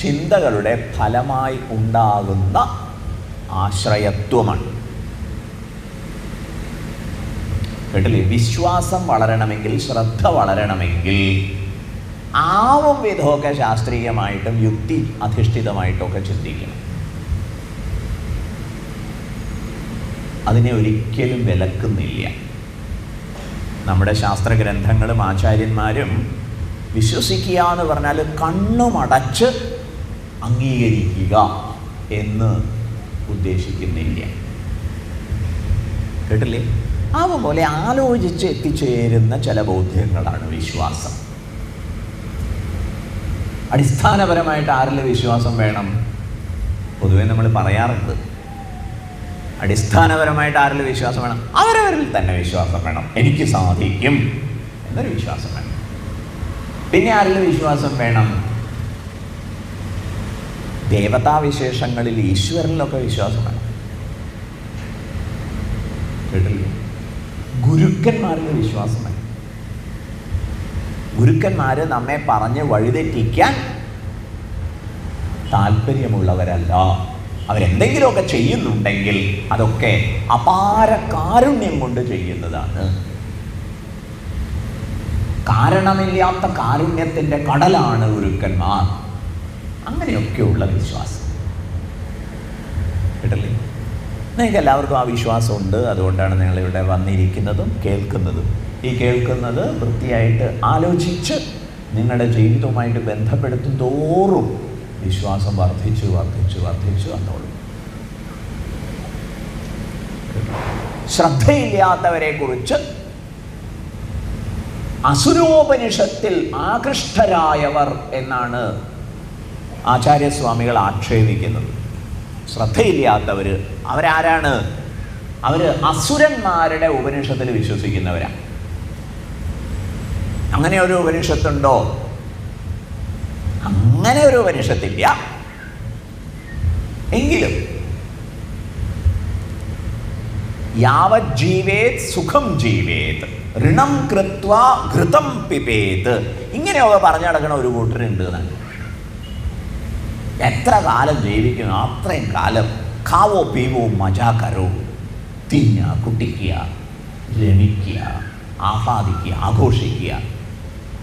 ചിന്തകളുടെ ഫലമായി ഉണ്ടാകുന്ന ആശ്രയത്വമാണ്. കേട്ടില്ലേ? വിശ്വാസം വളരണമെങ്കിൽ, ശ്രദ്ധ വളരണമെങ്കിൽ ആവും വിധമൊക്കെ ശാസ്ത്രീയമായിട്ടും യുക്തി അധിഷ്ഠിതമായിട്ടൊക്കെ ചിന്തിക്കണം. അതിനെ ഒരിക്കലും വിലക്കുന്നില്ല. നമ്മുടെ ശാസ്ത്രഗ്രന്ഥങ്ങളും ആചാര്യന്മാരും വിശ്വസിക്കുക എന്ന് പറഞ്ഞാൽ കണ്ണുമടച്ച് അംഗീകരിക്കുക എന്ന് ഉദ്ദേശിക്കുന്നില്ല. കേട്ടില്ലേ? അതുപോലെ ആലോചിച്ച് എത്തിച്ചേരുന്ന ചില ബോധ്യങ്ങളാണ് വിശ്വാസം. അടിസ്ഥാനപരമായിട്ട് ആരിൽ വിശ്വാസം വേണം? പൊതുവെ നമ്മൾ പറയാറുണ്ട്, അടിസ്ഥാനപരമായിട്ട് ആരിൽ വിശ്വാസം വേണം? അവരവരിൽ തന്നെ വിശ്വാസം വേണം. എനിക്ക് സാധിക്കും എന്നൊരു വിശ്വാസം വേണം. പിന്നെ ആരിൽ വിശ്വാസം വേണം? ദേവതാവിശേഷങ്ങളിൽ, ഈശ്വരനിലൊക്കെ വിശ്വാസം വേണം. കേട്ടില്ലേ? ഗുരുക്കന്മാരിൽ വിശ്വാസം വേണം. ഗുരുക്കന്മാർ നമ്മെ പറഞ്ഞ് വഴിതെറ്റിക്കാൻ താല്പര്യമുള്ളവരല്ല. അവരെന്തെങ്കിലുമൊക്കെ ചെയ്യുന്നുണ്ടെങ്കിൽ അതൊക്കെ അപാര കാരുണ്യം കൊണ്ട് ചെയ്യുന്നതാണ്. കാരണമില്ലാത്ത കാരുണ്യത്തിൻ്റെ കടലാണ് ഗുരുക്കന്മാർ. അങ്ങനെയൊക്കെയുള്ള വിശ്വാസം. കേട്ടല്ലേ? നിങ്ങൾക്ക് എല്ലാവർക്കും ആ വിശ്വാസമുണ്ട്. അതുകൊണ്ടാണ് നിങ്ങളിവിടെ വന്നിരിക്കുന്നതും കേൾക്കുന്നതും. ഈ കേൾക്കുന്നത് വൃത്തിയായിട്ട് ആലോചിച്ച് നിങ്ങളുടെ ജീവിതവുമായിട്ട് ബന്ധപ്പെടുത്തും തോറും വിശ്വാസം വർദ്ധിച്ചു വർദ്ധിച്ചു വർദ്ധിച്ചു വന്നോളും. ശ്രദ്ധയില്ലാത്തവരെ കുറിച്ച് അസുരോപനിഷത്തിൽ ആകൃഷ്ടരായവർ എന്നാണ് ആചാര്യസ്വാമികൾ ആക്ഷേപിക്കുന്നത്. ശ്രദ്ധയില്ലാത്തവർ അവരാരാണ്? അവർ അസുരന്മാരുടെ ഉപനിഷത്തിൽ വിശ്വസിക്കുന്നവരാണ്. അങ്ങനെ ഒരു ഉപനിഷത്തുണ്ടോ? അങ്ങനെ ഒരു ഉപനിഷത്തില്ല. എങ്കിലും യാവത് ജീവേത് സുഖം ജീവേത് ഋണം കൃത്വാ ഘൃതം പിബേത്, ഇങ്ങനെയൊക്കെ പറഞ്ഞു നടക്കണ ഒരു കൂട്ടരുണ്ട്. എത്ര കാലം ജീവിക്കുന്നു അത്രയും കാലം ഖാവോ പീവോ മജാ കരോ, തിന്നുക, കുട്ടിക്കുക, രമിക്കുക, ആഹ്ലാദിക്കുക, ആഘോഷിക്കുക.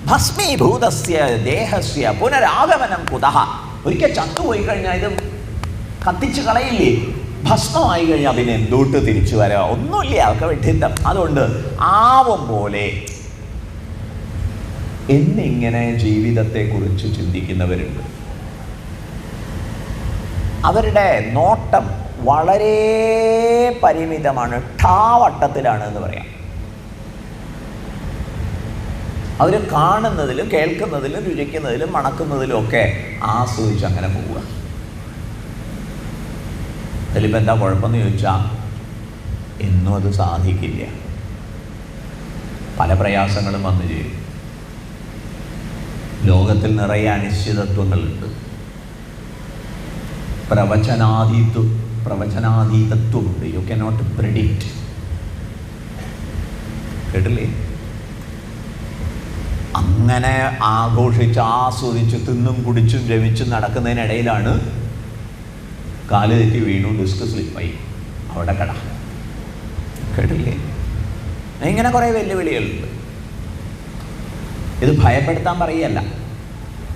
ഭസ്മീഭൂതസ്യ ദേഹസ്യ പുനരാഗമനം കുതഃ. ഒരിക്കൽ ചത്തുപോയി കഴിഞ്ഞാൽ ഇത് കത്തിച്ച് കളയില്ലേ? ഭസ്മമായി കഴിഞ്ഞാൽ പിന്നെ എന്തോട്ട് തിരിച്ചു വരാ? ഒന്നുമില്ല, ഒക്കെ വിഡിത്തം. അതുകൊണ്ട് ആവും പോലെ എന്നിങ്ങനെ ജീവിതത്തെക്കുറിച്ച് ചിന്തിക്കുന്നവരുണ്ട്. അവരുടെ നോട്ടം വളരെ പരിമിതമാണ്, ഠാവട്ടത്തിലാണ് എന്ന് പറയാം. അവർ കാണുന്നതിലും കേൾക്കുന്നതിലും രുചിക്കുന്നതിലും മണക്കുന്നതിലും ഒക്കെ ആസ്വദിച്ച് അങ്ങനെ പോവുക. അതിലിപ്പോൾ എന്താ കുഴപ്പമെന്ന് ചോദിച്ചാൽ എന്നും അത് സാധിക്കില്ല. പല പ്രയാസങ്ങളും വന്നു ചെയ്യും. ലോകത്തിൽ നിറയെ അനിശ്ചിതത്വങ്ങളുണ്ട്. പ്രവചനാതീതത്വമുണ്ട്. You cannot predict. കേട്ടില്ലേ? അങ്ങനെ ആഘോഷിച്ച് ആസ്വദിച്ച് തിന്നും കുടിച്ചും രമിച്ചും നടക്കുന്നതിനിടയിലാണ് കാല് തെറ്റി വീണു, ഡിസ്ക് സ്ലിപ്പായി, അവിടെ കട. കേട്ടില്ലേ? ഇങ്ങനെ കുറേ വെല്ലുവിളികളുണ്ട്. ഇത് ഭയപ്പെടുത്താൻ പറയുകയല്ല,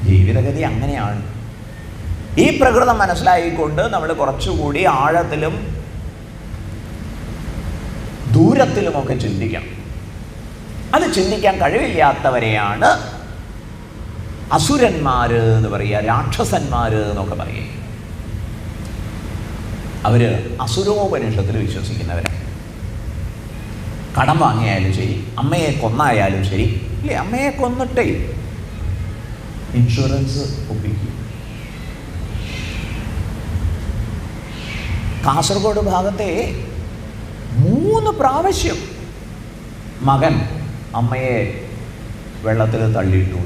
ജീവിതഗതി അങ്ങനെയാണ്. ഈ പ്രകൃതം മനസ്സിലായിക്കൊണ്ട് നമ്മൾ കുറച്ചുകൂടി ആഴത്തിലും ദൂരത്തിലുമൊക്കെ ചിന്തിക്കണം. അത് ചിന്തിക്കാൻ കഴിവില്ലാത്തവരെയാണ് അസുരന്മാർ എന്ന് പറയുക, രാക്ഷസന്മാർ എന്നൊക്കെ പറയുക. അവർ അസുരോപനിഷത്തിൽ വിശ്വസിക്കുന്നവരാണ്. കടം വാങ്ങിയാലും ശരി, അമ്മയെ കൊന്നായാലും ശരി, ഇല്ലേ, അമ്മയെ കൊന്നിട്ടേ ഇൻഷുറൻസ് ഒപ്പിക്കും. കാസർഗോഡ് ഭാഗത്തെ 3 പ്രാവശ്യം മകൻ അമ്മയെ വെള്ളത്തിൽ തള്ളിയിട്ടു.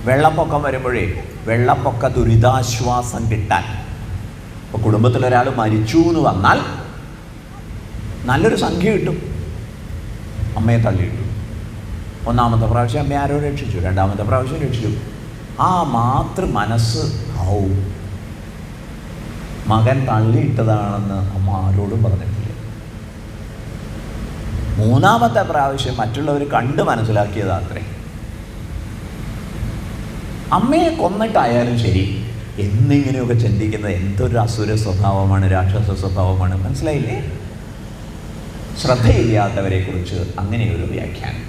വെള്ളപ്പൊക്കം വരുമ്പോഴേ വെള്ളപ്പൊക്ക ദുരിതാശ്വാസം കിട്ടാൻ, ഇപ്പോൾ കുടുംബത്തിലൊരാൾ മരിച്ചു എന്ന് വന്നാൽ നല്ലൊരു സംഖ്യ കിട്ടും. അമ്മയെ തള്ളിയിട്ടു. 1ാമത്തെ പ്രാവശ്യം അമ്മയെ ആരോ രക്ഷിച്ചു, 2ാമത്തെ പ്രാവശ്യം രക്ഷിച്ചു. ആ മാതൃ മനസ്സ് ആവും. മകൻ തള്ളിയിട്ടതാണെന്ന് അമ്മ ആരോടും പറഞ്ഞിട്ടില്ല. 3ാമത്തെ പ്രാവശ്യം മറ്റുള്ളവർ കണ്ട് മനസ്സിലാക്കിയതാത്രേ. അമ്മയെ കൊന്നിട്ടായാലും ശരി, എന്നിങ്ങനെയൊക്കെ ചിന്തിക്കുന്നത് എന്തൊരു അസുര സ്വഭാവമാണ്, രാക്ഷസ സ്വഭാവമാണ്. മനസ്സിലായില്ലേ? ശ്രദ്ധയില്ലാത്തവരെ കുറിച്ച് അങ്ങനെയൊരു വ്യാഖ്യാനം.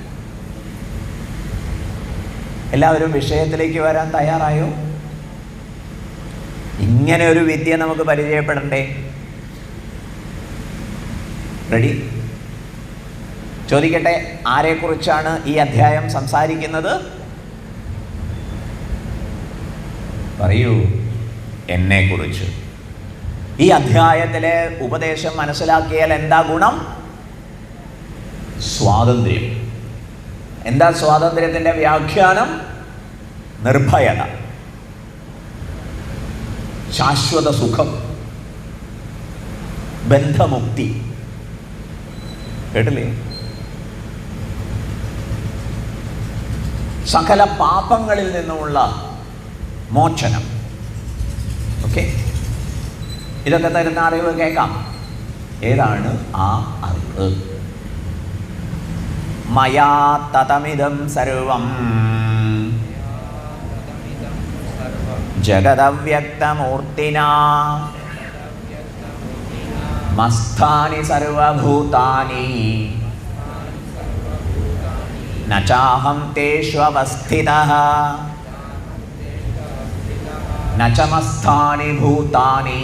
എല്ലാവരും വിഷയത്തിലേക്ക് വരാൻ തയ്യാറായോ? ഇങ്ങനെ ഒരു വിദ്യ നമുക്ക് പരിചയപ്പെടണ്ടേ? റെഡി? ചോദിക്കട്ടെ, ആരെക്കുറിച്ചാണ് ഈ അധ്യായം സംസാരിക്കുന്നത്? പറയൂ. എന്നെക്കുറിച്ച്. ഈ അധ്യായത്തിലെ ഉപദേശം മനസ്സിലാക്കിയാൽ എന്താ ഗുണം? സ്വാതന്ത്ര്യം. എന്താ സ്വാതന്ത്ര്യത്തിൻ്റെ വ്യാഖ്യാനം? നിർഭയത, ശാശ്വത സുഖം, ബന്ധമുക്തി. കേട്ടില്ലേ? സകല പാപങ്ങളിൽ നിന്നുമുള്ള മോചനം. ഓക്കെ, ഇതൊക്കെ തരുന്ന അറിവ് കേൾക്കാം. ഏതാണ് ആ അറിവ്? മയാ തതമിദം സർവം ജഗദവ്യക്തമൂർത്തിനാ മസ്ഥാനി സർവഭൂതാനി ന ചാഹം തേഷ്വവസ്ഥിതഃ ന ച മസ്ഥാനി ഭൂതാനി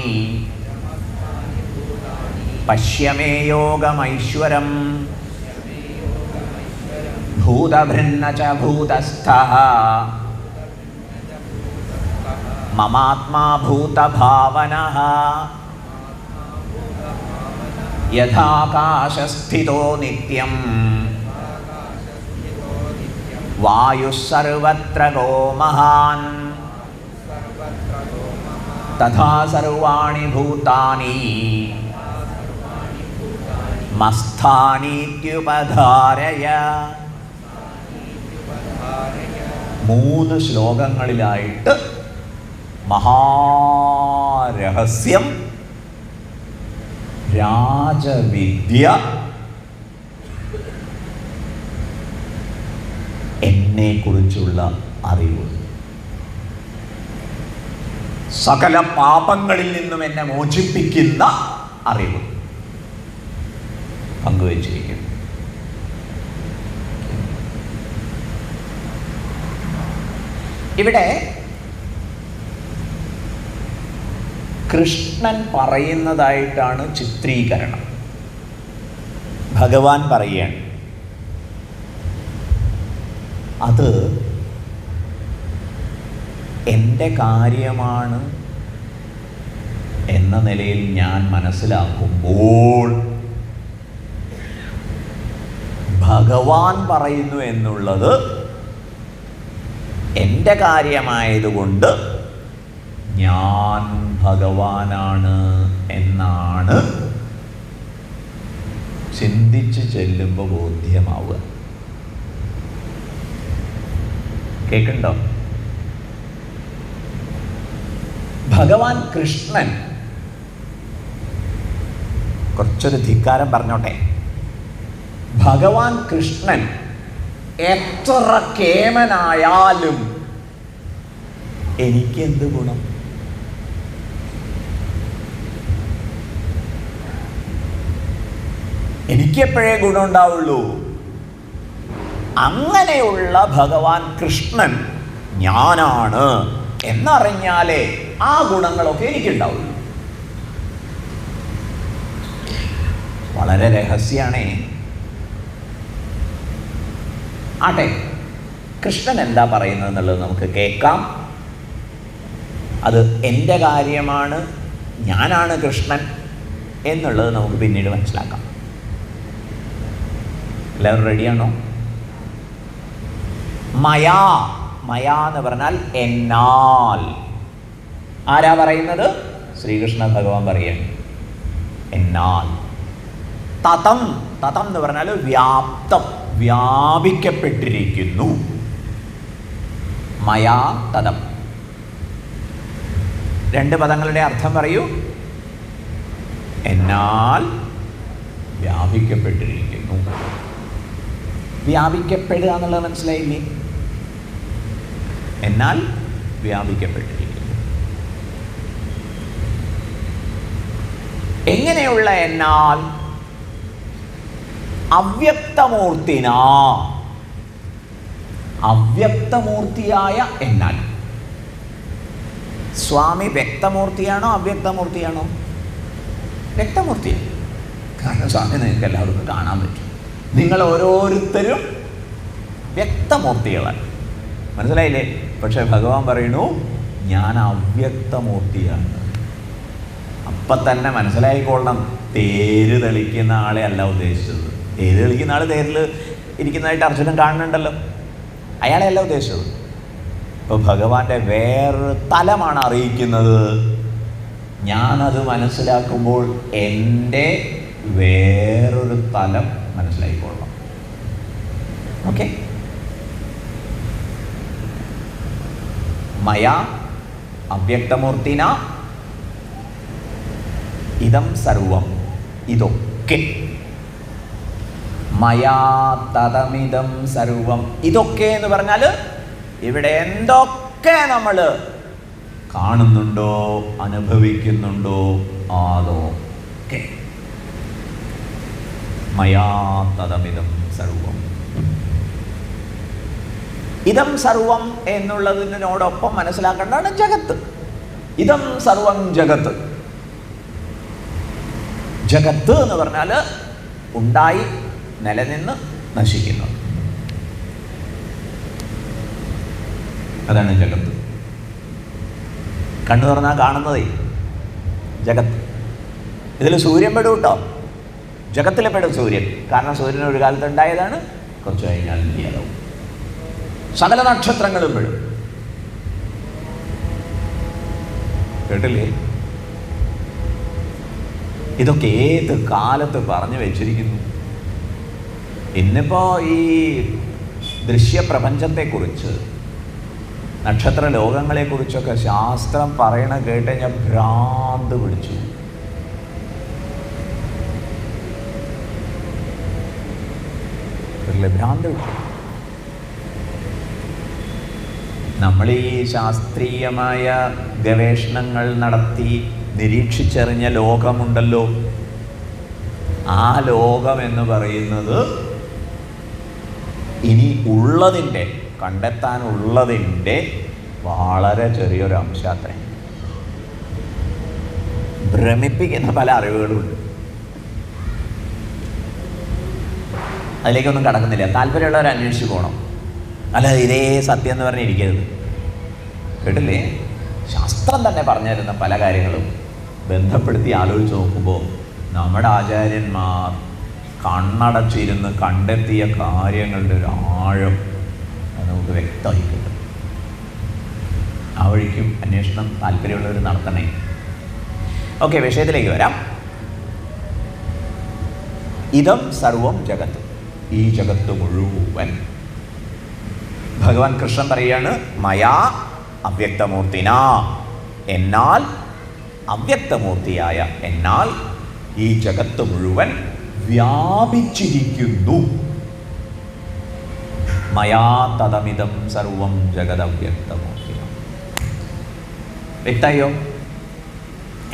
പശ്യ മേ യോഗമൈശ്വരം ഭൂതഭൃന്ന ച ഭൂതസ്ഥഃ മമാത്മാ ഭൂതഭാവനഃ യഥാകാശസ്ഥിതോ നിത്യം വായുഃ സർവത്ര ഗോ മഹാൻ തഥാ സർവാണി ഭൂതാനി മസ്ഥാനീത്യുപധാരയ. 3 ശ്ലോകങ്ങളിലായിട്ട് മഹാരഹസ്യം, രാജവിദ്യ, എന്നെക്കുറിച്ചുള്ള അറിവ്, സകല പാപങ്ങളിൽ നിന്നും എന്നെ മോചിപ്പിക്കുന്ന അറിവ് പങ്കുവച്ചിരിക്കുന്നു. ഇവിടെ കൃഷ്ണൻ പറയുന്നതായിട്ടാണ് ചിത്രീകരണം. ഭഗവാൻ പറയുകയാണ്. അത് എൻ്റെ കാര്യമാണ് എന്ന നിലയിൽ ഞാൻ മനസ്സിലാക്കുമ്പോൾ ഭഗവാൻ പറയുന്നു എന്നുള്ളത് എൻ്റെ കാര്യമായതുകൊണ്ട് ഞാൻ ഭഗവാനാണ് എന്നാണ് ചിന്തിച്ച് ചെല്ലുമ്പോൾ ബോധ്യമാവുക. കേൾക്കണ്ടോ? ഭഗവാൻ കൃഷ്ണൻ, കുറച്ചൊരു ധിക്കാരം പറഞ്ഞോട്ടെ, ഭഗവാൻ കൃഷ്ണൻ എത്ര കേമനായാലും എനിക്കെന്ത് ഗുണം? എനിക്കെപ്പോഴേ ഗുണം ഉണ്ടാവുള്ളൂ. അങ്ങനെയുള്ള ഭഗവാൻ കൃഷ്ണൻ ഞാനാണ് എന്നറിഞ്ഞാലേ ആ ഗുണങ്ങളൊക്കെ എനിക്കുണ്ടാവുള്ളൂ. വളരെ രഹസ്യമാണേ. ആട്ടെ, കൃഷ്ണൻ എന്താ പറയുന്നത് എന്നുള്ളത് നമുക്ക് കേൾക്കാം. അത് എൻ്റെ കാര്യമാണ്, ഞാനാണ് കൃഷ്ണൻ എന്നുള്ളത് നമുക്ക് പിന്നീട് മനസ്സിലാക്കാം. എല്ലാവരും റെഡിയാണോ? മയാ, മയാ എന്ന് പറഞ്ഞാൽ എന്നാൽ. ആരാ പറയുന്നത്? ശ്രീകൃഷ്ണ ഭഗവാൻ പറയാണ് എന്നാൽ. തതം, തതം എന്ന് പറഞ്ഞാൽ വ്യാപ്തം, വ്യാപിക്കപ്പെട്ടിരിക്കുന്നു. മയാ തതം. 2 പദങ്ങളുടെ അർത്ഥം പറയൂ. എന്നാൽ വ്യാപിക്കപ്പെട്ടിരിക്കുന്നു. വ്യാപിക്കപ്പെടുക എന്നുള്ളത് മനസ്സിലായില്ലേ? എന്നാൽ വ്യാപിക്കപ്പെട്ടിരിക്കുന്നു. എങ്ങനെയുള്ള എന്നാൽ? അവ്യക്തമൂർത്തിന, അവ്യക്തമൂർത്തിയായ എന്നാൽ. സ്വാമി വ്യക്തമൂർത്തിയാണോ അവ്യക്തമൂർത്തിയാണോ? വ്യക്തമൂർത്തിയാണ്. കാരണം സ്വാമി നിങ്ങൾക്ക് എല്ലാവർക്കും കാണാൻ പറ്റും. നിങ്ങൾ ഓരോരുത്തരും വ്യക്തമൂർത്തികളാണ്. മനസ്സിലായില്ലേ? പക്ഷെ ഭഗവാൻ പറയുന്നു ഞാൻ അവ്യക്തമൂർത്തിയാണ്. അപ്പം തന്നെ മനസ്സിലായിക്കൊള്ളണം, തേര് തെളിക്കുന്ന ആളെ അല്ല ഉദ്ദേശിച്ചത്. തേര് തെളിക്കുന്ന ആൾ തേരിൽ ഇരിക്കുന്നതായിട്ട് അർജുനൻ കാണുന്നുണ്ടല്ലോ, അയാളെ അല്ല ഉദ്ദേശിച്ചത്. ഇപ്പോൾ ഭഗവാന്റെ വേറൊരു തലമാണ് അറിയിക്കുന്നത്. ഞാനത് മനസ്സിലാക്കുമ്പോൾ എൻ്റെ വേറൊരു തലം മനസ്സിലായിക്കൊള്ളണം. ഓക്കെ? മയാ അവ്യക്തമൂർത്തിന ഇതം സർവം, ഇതൊക്കെ. മയാ തതമിതം സർവം. ഇതൊക്കെ എന്ന് പറഞ്ഞാൽ ഇവിടെ എന്തൊക്കെ നമ്മൾ കാണുന്നുണ്ടോ അനുഭവിക്കുന്നുണ്ടോ അതൊക്കെ. മയാ തതമിതം സർവം. ഇതം സർവം എന്നുള്ളതിനോടൊപ്പം മനസ്സിലാക്കേണ്ടതാണ് ജഗത്ത്. ഇതം സർവം ജഗത്ത്. ജഗത്ത് എന്ന് പറഞ്ഞാൽ ഉണ്ടായി നിലനിന്ന് നശിക്കുന്നത്. അതാണ് ജഗത്ത്. കണ്ണു തുറന്നാൽ കാണുന്നതേ ജഗത്ത്. ഇതിൽ സൂര്യൻ പെടും കേട്ടോ. ജഗത്തിൽ പെടും സൂര്യൻ. കാരണം സൂര്യൻ ഒരു കാലത്ത് ഉണ്ടായതാണ്, കുറച്ച് കഴിഞ്ഞാൽ ഇല്ലാതാവും. സകല നക്ഷത്രങ്ങളും വീഴും. കേട്ടില്ലേ? ഇതൊക്കെ ഏത് കാലത്ത് പറഞ്ഞു വെച്ചിരിക്കുന്നു. ഇന്നിപ്പോ ഈ ദൃശ്യപ്രപഞ്ചത്തെക്കുറിച്ച്, നക്ഷത്ര ലോകങ്ങളെക്കുറിച്ചൊക്കെ ശാസ്ത്രം പറയണ കേട്ട് ഞാൻ ഭ്രാന്ത് പിടിച്ചു. ഭ്രാന്ത് പിടിച്ചു. നമ്മൾ ഈ ശാസ്ത്രീയമായ ഗവേഷണങ്ങൾ നടത്തി നിരീക്ഷിച്ചറിഞ്ഞ ലോകമുണ്ടല്ലോ, ആ ലോകം എന്ന് പറയുന്നത് ഇനി ഉള്ളതിൻ്റെ, കണ്ടെത്താനുള്ളതിൻ്റെ വളരെ ചെറിയൊരു അംശാത്രേ. ഭ്രമിപ്പിക്കുന്ന പല അറിവുകളുമുണ്ട്. അതിലേക്കൊന്നും കടക്കുന്നില്ല. താല്പര്യമുള്ളവർ അന്വേഷിച്ച് പോകണം. അല്ലാതെ ഇതേ സത്യം എന്ന് പറഞ്ഞിരിക്കരുത്. കേട്ടില്ലേ? ശാസ്ത്രം തന്നെ പറഞ്ഞു തരുന്ന പല കാര്യങ്ങളും ബന്ധപ്പെടുത്തി ആലോചിച്ച് നോക്കുമ്പോൾ നമ്മുടെ ആചാര്യന്മാർ കണ്ണടച്ചിരുന്ന് കണ്ടെത്തിയ കാര്യങ്ങളുടെ ഒരു ആഴം അത് നമുക്ക് വ്യക്തമായി കിട്ടും. ആ വഴിക്കും അന്വേഷണം താല്പര്യമുള്ളവർ നടത്തണേ. ഓക്കെ, വിഷയത്തിലേക്ക് വരാം. ഇതം സർവം ജഗത്ത്, ഈ ജഗത്ത് മുഴുവൻ. ഭഗവാൻ കൃഷ്ണൻ പറയാണ്, മയാ അവ്യക്തമൂർത്തിന, എന്നാൽ അവ്യക്തമൂർത്തിയായ എന്നാൽ ഈ ജഗത്ത് മുഴുവൻ വ്യാപിച്ചിരിക്കുന്നു. മയാ തദമിതം സർവം ജഗദവ്യക്തമൂർത്തിന. വ്യക്തമായോ?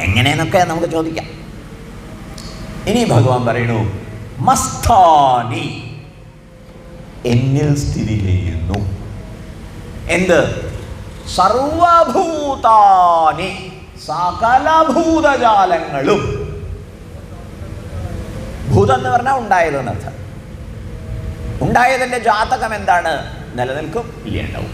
എങ്ങനെയെന്നൊക്കെ നമുക്ക് ചോദിക്കാം. ഇനി ഭഗവാൻ പറയണു, മസ്താനി, എന്നിൽ സ്ഥിതി ചെയ്യുന്നു. എന്ത്? സർവഭൂതാനി, സകല ഭൂതജാലങ്ങളും. ഭൂതം എന്ന് പറഞ്ഞാൽ ഉണ്ടായതെന്നർത്ഥം. ഉണ്ടായതിൻ്റെ ജാതകം എന്താണ്? നിലനിൽക്കും, ഇല്ലേണ്ടാവും.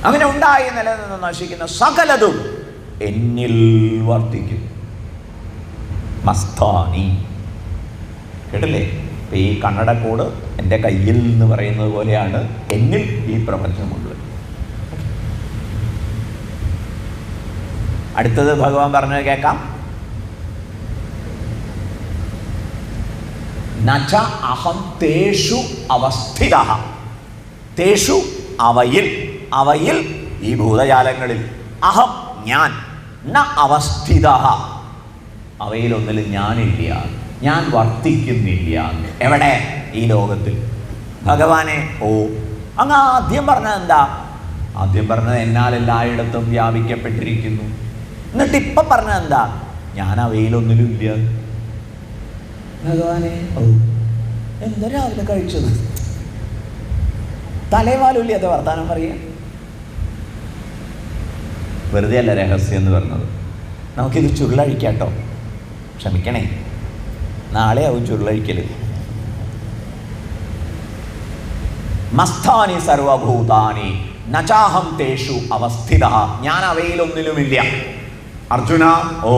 അങ്ങനെ ഉണ്ടായി നിലനിന്ന് നശിക്കുന്ന സകലതും എന്നിൽ വർത്തിക്കും. മസ്താനി. കേട്ടില്ലേ? ഇപ്പം ഈ കണ്ണടക്കോട് എൻ്റെ കയ്യിൽ എന്ന് പറയുന്നത് പോലെയാണ് എന്നിൽ ഈ പ്രപഞ്ചം മുഴുവൻ. അടുത്തത് ഭഗവാൻ പറഞ്ഞത് കേൾക്കാം. നച അഹം തേഷു അവസ്ഥിതഃ, തേഷു അവയിൽ, അവയിൽ ഈ ഭൂതജാലങ്ങളിൽ, അഹം ഞാൻ, ന അവസ്ഥിതഃ അവയിലൊന്നിലും ഞാനില്ല, ഞാൻ വർത്തിക്കുന്നില്ല. എവിടെ? ഈ ലോകത്തിൽ. ഭഗവാനെ, ഓ അങ്ങ് ആദ്യം പറഞ്ഞത് എന്താ? ആദ്യം പറഞ്ഞത് എന്നാൽ എല്ലായിടത്തും വ്യാപിക്കപ്പെട്ടിരിക്കുന്നു. എന്നിട്ട് ഇപ്പം പറഞ്ഞത് എന്താ? ഞാൻ അവയിലൊന്നിലും ഇല്ല. ഭഗവാനെ, ഓ എന്താ രാവിലെ കഴിച്ചത്? തലേവാലില്ലാത്ത വർത്താനം പറയാ. വെറുതെ അല്ല രഹസ്യം എന്ന് പറഞ്ഞത്. നമുക്കിത് ചുരുളഴിക്കാട്ടോ, ക്ഷമിക്കണേ, നാളെ ആവും ചുരുളഴിക്കൽ. മസ്താനി സർവഭൂതാനി നചാഹം തേഷു അവസ്ഥിതഃ, ഞാൻ അവയിലൊന്നിലുമില്ല. അർജുന, ഓ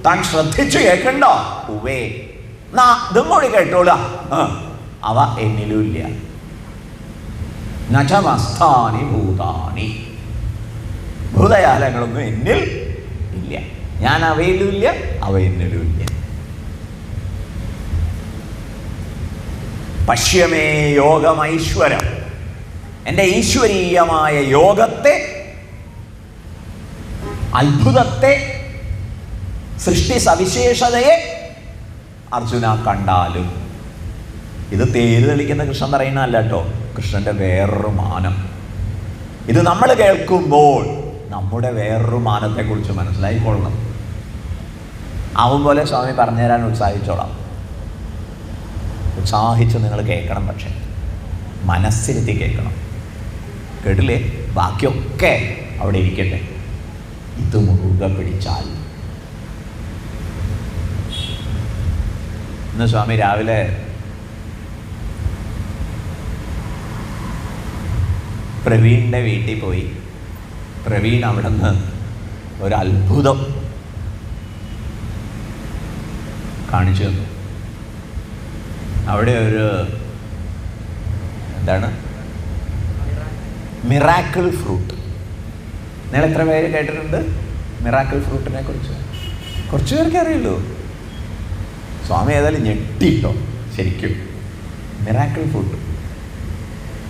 താൻ ശ്രദ്ധിച്ചു കേൾക്കണ്ടോ? ഉവേ, ഇതും കൂടി കേട്ടോള, അവ എന്നിലും ഇല്ല. നചമസ്ഥാനി ഭൂതാനി, ഭൂതജാലങ്ങളൊന്നും എന്നിൽ ഇല്ല. ഞാൻ അവയിലും ഇല്ല, അവ എന്നിലും ഇല്ല. പശ്യമേ യോഗമൈശ്വരം, എൻ്റെ ഈശ്വരീയമായ യോഗത്തെ, അത്ഭുതത്തെ, സൃഷ്ടി സവിശേഷതയെ അർജുന കണ്ടാലും. ഇത് തേര് തെളിക്കുന്ന കൃഷ്ണൻ പറയുന്നതല്ല കേട്ടോ, കൃഷ്ണൻ്റെ വേറൊരു മാനം. ഇത് നമ്മൾ കേൾക്കുമ്പോൾ നമ്മുടെ വേറൊരു മാനത്തെക്കുറിച്ച് മനസ്സിലായിക്കൊള്ളണം. ആവും പോലെ സ്വാമി പറഞ്ഞുതരാൻ ഉത്സാഹിച്ചോളാം. ഉത്സാഹിച്ച് നിങ്ങൾ കേൾക്കണം, പക്ഷെ മനസ്സിരുത്തി കേൾക്കണം. കേട്ടില്ലേ? ബാക്കിയൊക്കെ അവിടെ ഇരിക്കട്ടെ, ഇത് മുറുകെ പിടിച്ചാൽ. ഇന്ന് സ്വാമി രാവിലെ പ്രവീണിൻ്റെ വീട്ടിൽ പോയി. പ്രവീൺ അവിടെ നിന്ന് ഒരത്ഭുതം കാണിച്ചു തന്നു. അവിടെ ഒരു എന്താണ് മിറാക്കിൾ ഫ്രൂട്ട്. നിങ്ങൾ എത്ര പേര് കേട്ടിട്ടുണ്ട് മിറാക്കിൾ ഫ്രൂട്ടിനെ കുറിച്ച്? കുറച്ച് പേർക്ക് അറിയുള്ളൂ. സ്വാമി ഏതായാലും ഞെട്ടിട്ടോ ശരിക്കും. Miracle fruit.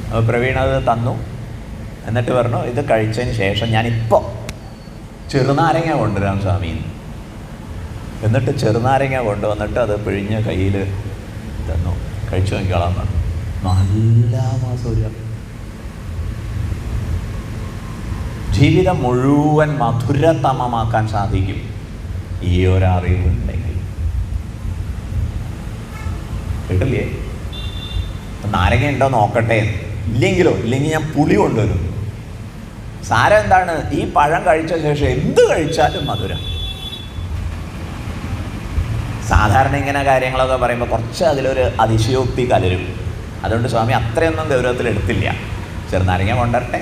അപ്പോൾ പ്രവീൺ അത് തന്നു. എന്നിട്ട് പറഞ്ഞു ഇത് കഴിച്ചതിന് ശേഷം ഞാനിപ്പോൾ ചെറുനാരങ്ങ കൊണ്ടുവരാം സ്വാമിന്ന്. എന്നിട്ട് ചെറുനാരങ്ങ കൊണ്ടുവന്നിട്ട് അത് പിഴിഞ്ഞ് കയ്യിൽ തന്നു. കഴിച്ചു നോക്കിക്കോളാം പറഞ്ഞു. നല്ല മാസൂര്യ. ജീവിതം മുഴുവൻ മധുരതമമാക്കാൻ സാധിക്കും ഈ ഒരറിവുണ്ടെങ്കിൽ. കേട്ടില്ലേ? നാരങ്ങ ഉണ്ടോ നോക്കട്ടെ. ഇല്ലെങ്കിൽ ഞാൻ പുളി കൊണ്ടുവരും. സാരം എന്താണ്? ഈ പഴം കഴിച്ച ശേഷം എന്ത് കഴിച്ചാലും മധുരം. സാധാരണ ഇങ്ങനെ കാര്യങ്ങളൊക്കെ പറയുമ്പോൾ കുറച്ച് അതിലൊരു അതിശയോക്തി കലരും. അതുകൊണ്ട് സ്വാമി അത്രയൊന്നും ഗൗരവത്തിൽ എടുത്തില്ല. ചെറുനാരങ്ങ കൊണ്ടുവരട്ടെ.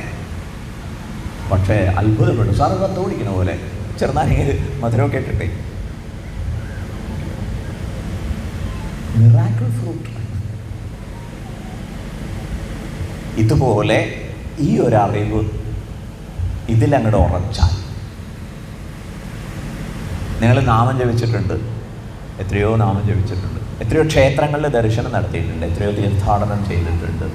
പക്ഷേ അത്ഭുതപ്പെട്ടു. സാറ് കത്ത് കുടിക്കണ പോലെ ചെറുനാരങ്ങ മധുരമൊക്കെ ഇട്ടിട്ടെ. Miracle fruit. ഇതുപോലെ ഈ ഒരറിവ് ഇതിലങ്ങോട്ട് ഉറച്ചാൽ, നിങ്ങൾ നാമം ജപിച്ചിട്ടുണ്ട്, എത്രയോ നാമം ജപിച്ചിട്ടുണ്ട്, എത്രയോ ക്ഷേത്രങ്ങളിൽ ദർശനം നടത്തിയിട്ടുണ്ട്, എത്രയോ തീർത്ഥാടനം ചെയ്തിട്ടുണ്ട്.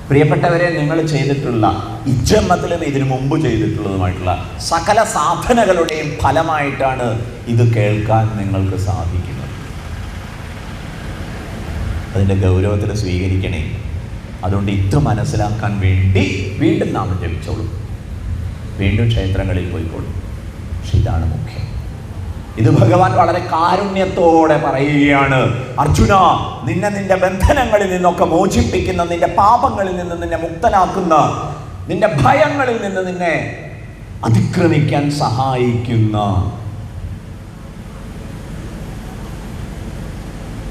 പ്രിയപ്പെട്ടവരെ, നിങ്ങൾ ചെയ്തിട്ടുള്ള ഇജ്ജമ്മത്തിലും ഇതിനു മുമ്പ് ചെയ്തിട്ടുള്ളതുമായിട്ടുള്ള സകല സാധനകളുടെയും ഫലമായിട്ടാണ് ഇത് കേൾക്കാൻ നിങ്ങൾക്ക് സാധിക്കുന്നത്. അതിൻ്റെ ഗൗരവത്തിൽ സ്വീകരിക്കണേ. അതുകൊണ്ട് ഇത് മനസ്സിലാക്കാൻ വേണ്ടി വീണ്ടും നാമം ജപിച്ചോളൂ, വീണ്ടും ക്ഷേത്രങ്ങളിൽ പോയിക്കോളൂ. പക്ഷെ ഇതാണ് മുഖ്യം. ഇത് ഭഗവാൻ വളരെ കാരുണ്യത്തോടെ പറയുകയാണ്. അർജുന, നിന്നെ നിന്റെ ബന്ധനങ്ങളിൽ നിന്നൊക്കെ മോചിപ്പിക്കുന്ന, നിന്റെ പാപങ്ങളിൽ നിന്ന് നിന്നെ മുക്തനാക്കുന്ന, നിന്റെ ഭയങ്ങളിൽ നിന്ന് നിന്നെ അതിക്രമിക്കാൻ സഹായിക്കുന്ന,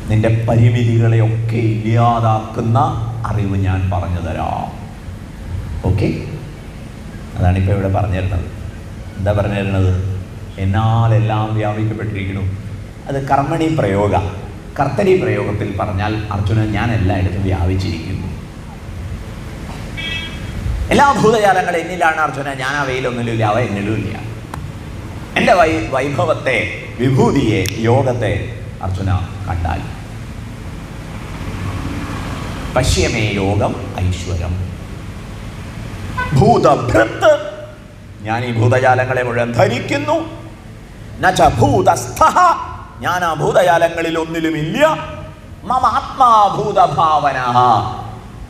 നിന്റെ പരിമിതികളെയൊക്കെ ഇല്ലാതാക്കുന്ന അറിവ് ഞാൻ പറഞ്ഞു തരാം. ഓക്കെ? അതാണിപ്പോൾ ഇവിടെ പറഞ്ഞു തരുന്നത്. എന്താ പറഞ്ഞു തരുന്നത്? എന്നാലെല്ലാം വ്യാപിക്കപ്പെട്ടിരിക്കുന്നു. അത് കർമ്മണി പ്രയോഗ. കർത്തരി പ്രയോഗത്തിൽ പറഞ്ഞാൽ അർജുനൻ, ഞാൻ എല്ലായിടത്തും വ്യാപിച്ചിരിക്കുന്നു. എല്ലാ ഭൂതജാലങ്ങളും എന്നിലാണ് അർജുന. ഞാൻ അവയിലൊന്നിലുമില്ല, അവ എന്നിലുമില്ല. എൻ്റെ വൈഭവത്തെ, വിഭൂതിയെ, യോഗത്തെ അർജുന കണ്ടാൽ. പശ്യമേ യോഗം ഐശ്വര്യം ഭൂതഭൃത്. ഞാൻ ഈ ഭൂതജാലങ്ങളെ മുഴുവൻ ധരിക്കുന്നു. നച ഭൂതസ്ഥഃ, ഞാൻ ആ ഭൂതജാലങ്ങളിൽ ഒന്നിലുമില്ല. മമ ആത്മാഭൂതഭാവനഃ,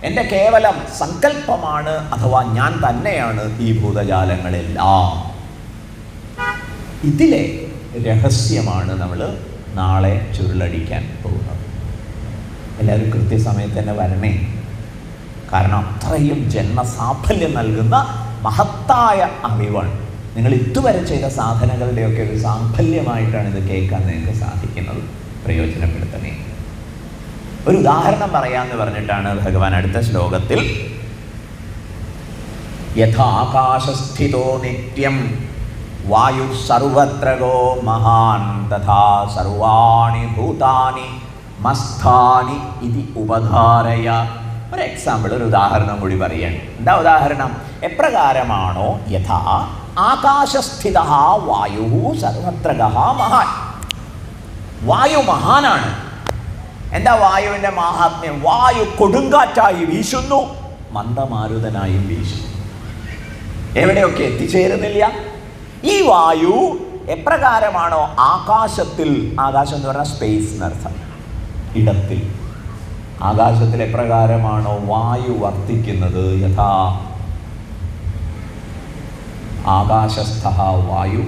എൻ്റെ കേവലം സങ്കല്പമാണ്, അഥവാ ഞാൻ തന്നെയാണ് ഈ ഭൂതജാലങ്ങളെല്ലാം. ഇതിലെ രഹസ്യമാണ് നമ്മൾ നാളെ ചുരുളടിക്കാൻ പോകുന്നത്. എല്ലാവരും കൃത്യസമയത്ത് തന്നെ വരണേ. കാരണം അത്രയും ജന്മസാഫല്യം നൽകുന്ന മഹത്തായ അറിവാണ്. നിങ്ങൾ ഇതുവരെ ചെയ്ത സാധനകളുടെയൊക്കെ ഒരു സാഫല്യമായിട്ടാണ് ഇത് കേൾക്കാൻ നിങ്ങൾക്ക് സാധിക്കുന്നത്. പ്രയോജനപ്പെടുത്തണേ. ഒരു ഉദാഹരണം പറയാമെന്ന് പറഞ്ഞിട്ടാണ് ഭഗവാൻ അടുത്ത ശ്ലോകത്തിൽ യഥാകാശസ്ഥിതോ നിത്യം വായു സർവത്രഗോ മഹാൻ തഥാ സർവാണി ഭൂതാനി മസ്ഥാനി ഇതി ഉപധാരയ. ഒരു എക്സാമ്പിൾ, ഒരു ഉദാഹരണം കൂടി പറയാണ്. എന്താ ഉദാഹരണം? എപ്രകാരമാണോ യഥാ ആകാശസ്ഥിത വായു സർവത്രഗഃ മഹാൻ. വായു മഹാനാണ്. എന്താ വായുവിൻ്റെ മഹാത്മ്യം? വായു കൊടുങ്കാറ്റായി വീശുന്നു, മന്ദമാരുതനായും വീശുന്നു. എവിടെയൊക്കെ എത്തിച്ചേരുന്നില്ല. ഈ വായു എപ്രകാരമാണോ ആകാശത്തിൽ, ആകാശം എന്ന് പറഞ്ഞാൽ സ്പേസ് എന്നർത്ഥം, ഇടത്തിൽ, ആകാശത്തിൽ എപ്രകാരമാണോ വായു വർത്തിക്കുന്നത്, യഥാ ആകാശസ്ഥഃ വായു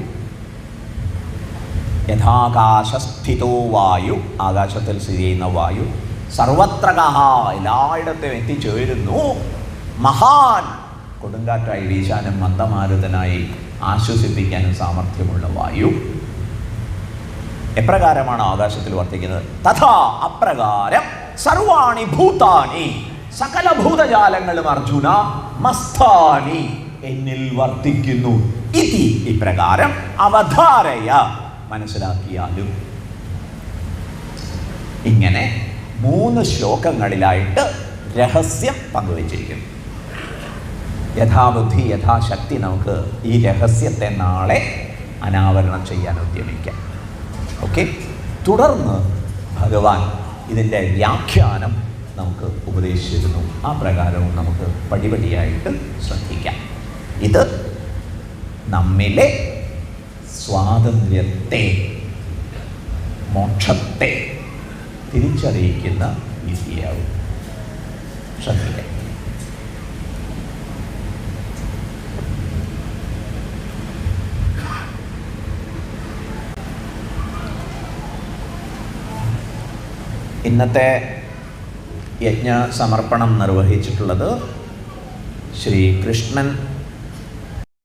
യഥാകാശസ്ഥിതോ വായു, ആകാശത്തിൽ സ്ഥിതി ചെയ്യുന്ന വായു, സർവത്രഗഃ എല്ലായിടത്തും എത്തിച്ചേരുന്നു, മഹാൻ കൊടുങ്കാറ്റായി വീശാനും മന്ദമാരുതനായി ആശ്വസിപ്പിക്കാനും സാമർഥ്യമുള്ള വായു എപ്രകാരമാണ് ആകാശത്തിൽ വർത്തിക്കുന്നത്, തഥാ അപ്രകാരം സർവാണി ഭൂതാനി സകല ഭൂതജാലങ്ങളും അർജുന മസ്ഥാനി എന്നിൽ വർത്തിക്കുന്നു. ഇതി ഇപ്രകാരം അവധാരയ മനസ്സിലാക്കിയാലും. ഇങ്ങനെ 3 ശ്ലോകങ്ങളിലായിട്ട് രഹസ്യം പങ്കുവച്ചിരിക്കുന്നു. യഥാബുദ്ധി യഥാശക്തി നമുക്ക് ഈ രഹസ്യത്തെ നാളെ അനാവരണം ചെയ്യാൻ ഉദ്യമിക്കാം. ഓക്കെ. തുടർന്ന് ഭഗവാൻ ഇതിൻ്റെ വ്യാഖ്യാനം നമുക്ക് ഉപദേശിച്ചിരുന്നു. ആ പ്രകാരവും നമുക്ക് പടിപടിയായിട്ട് ശ്രദ്ധിക്കാം. ഇത് നമ്മിലെ സ്വാതന്ത്ര്യത്തെ, മോക്ഷത്തെ തിരിച്ചറിയിക്കുന്ന വിധിയാവും. ശ്രദ്ധിക്കാം. ഇന്നത്തെ യജ്ഞ സമർപ്പണം നിർവഹിച്ചിട്ടുള്ളത് ശ്രീ കൃഷ്ണൻ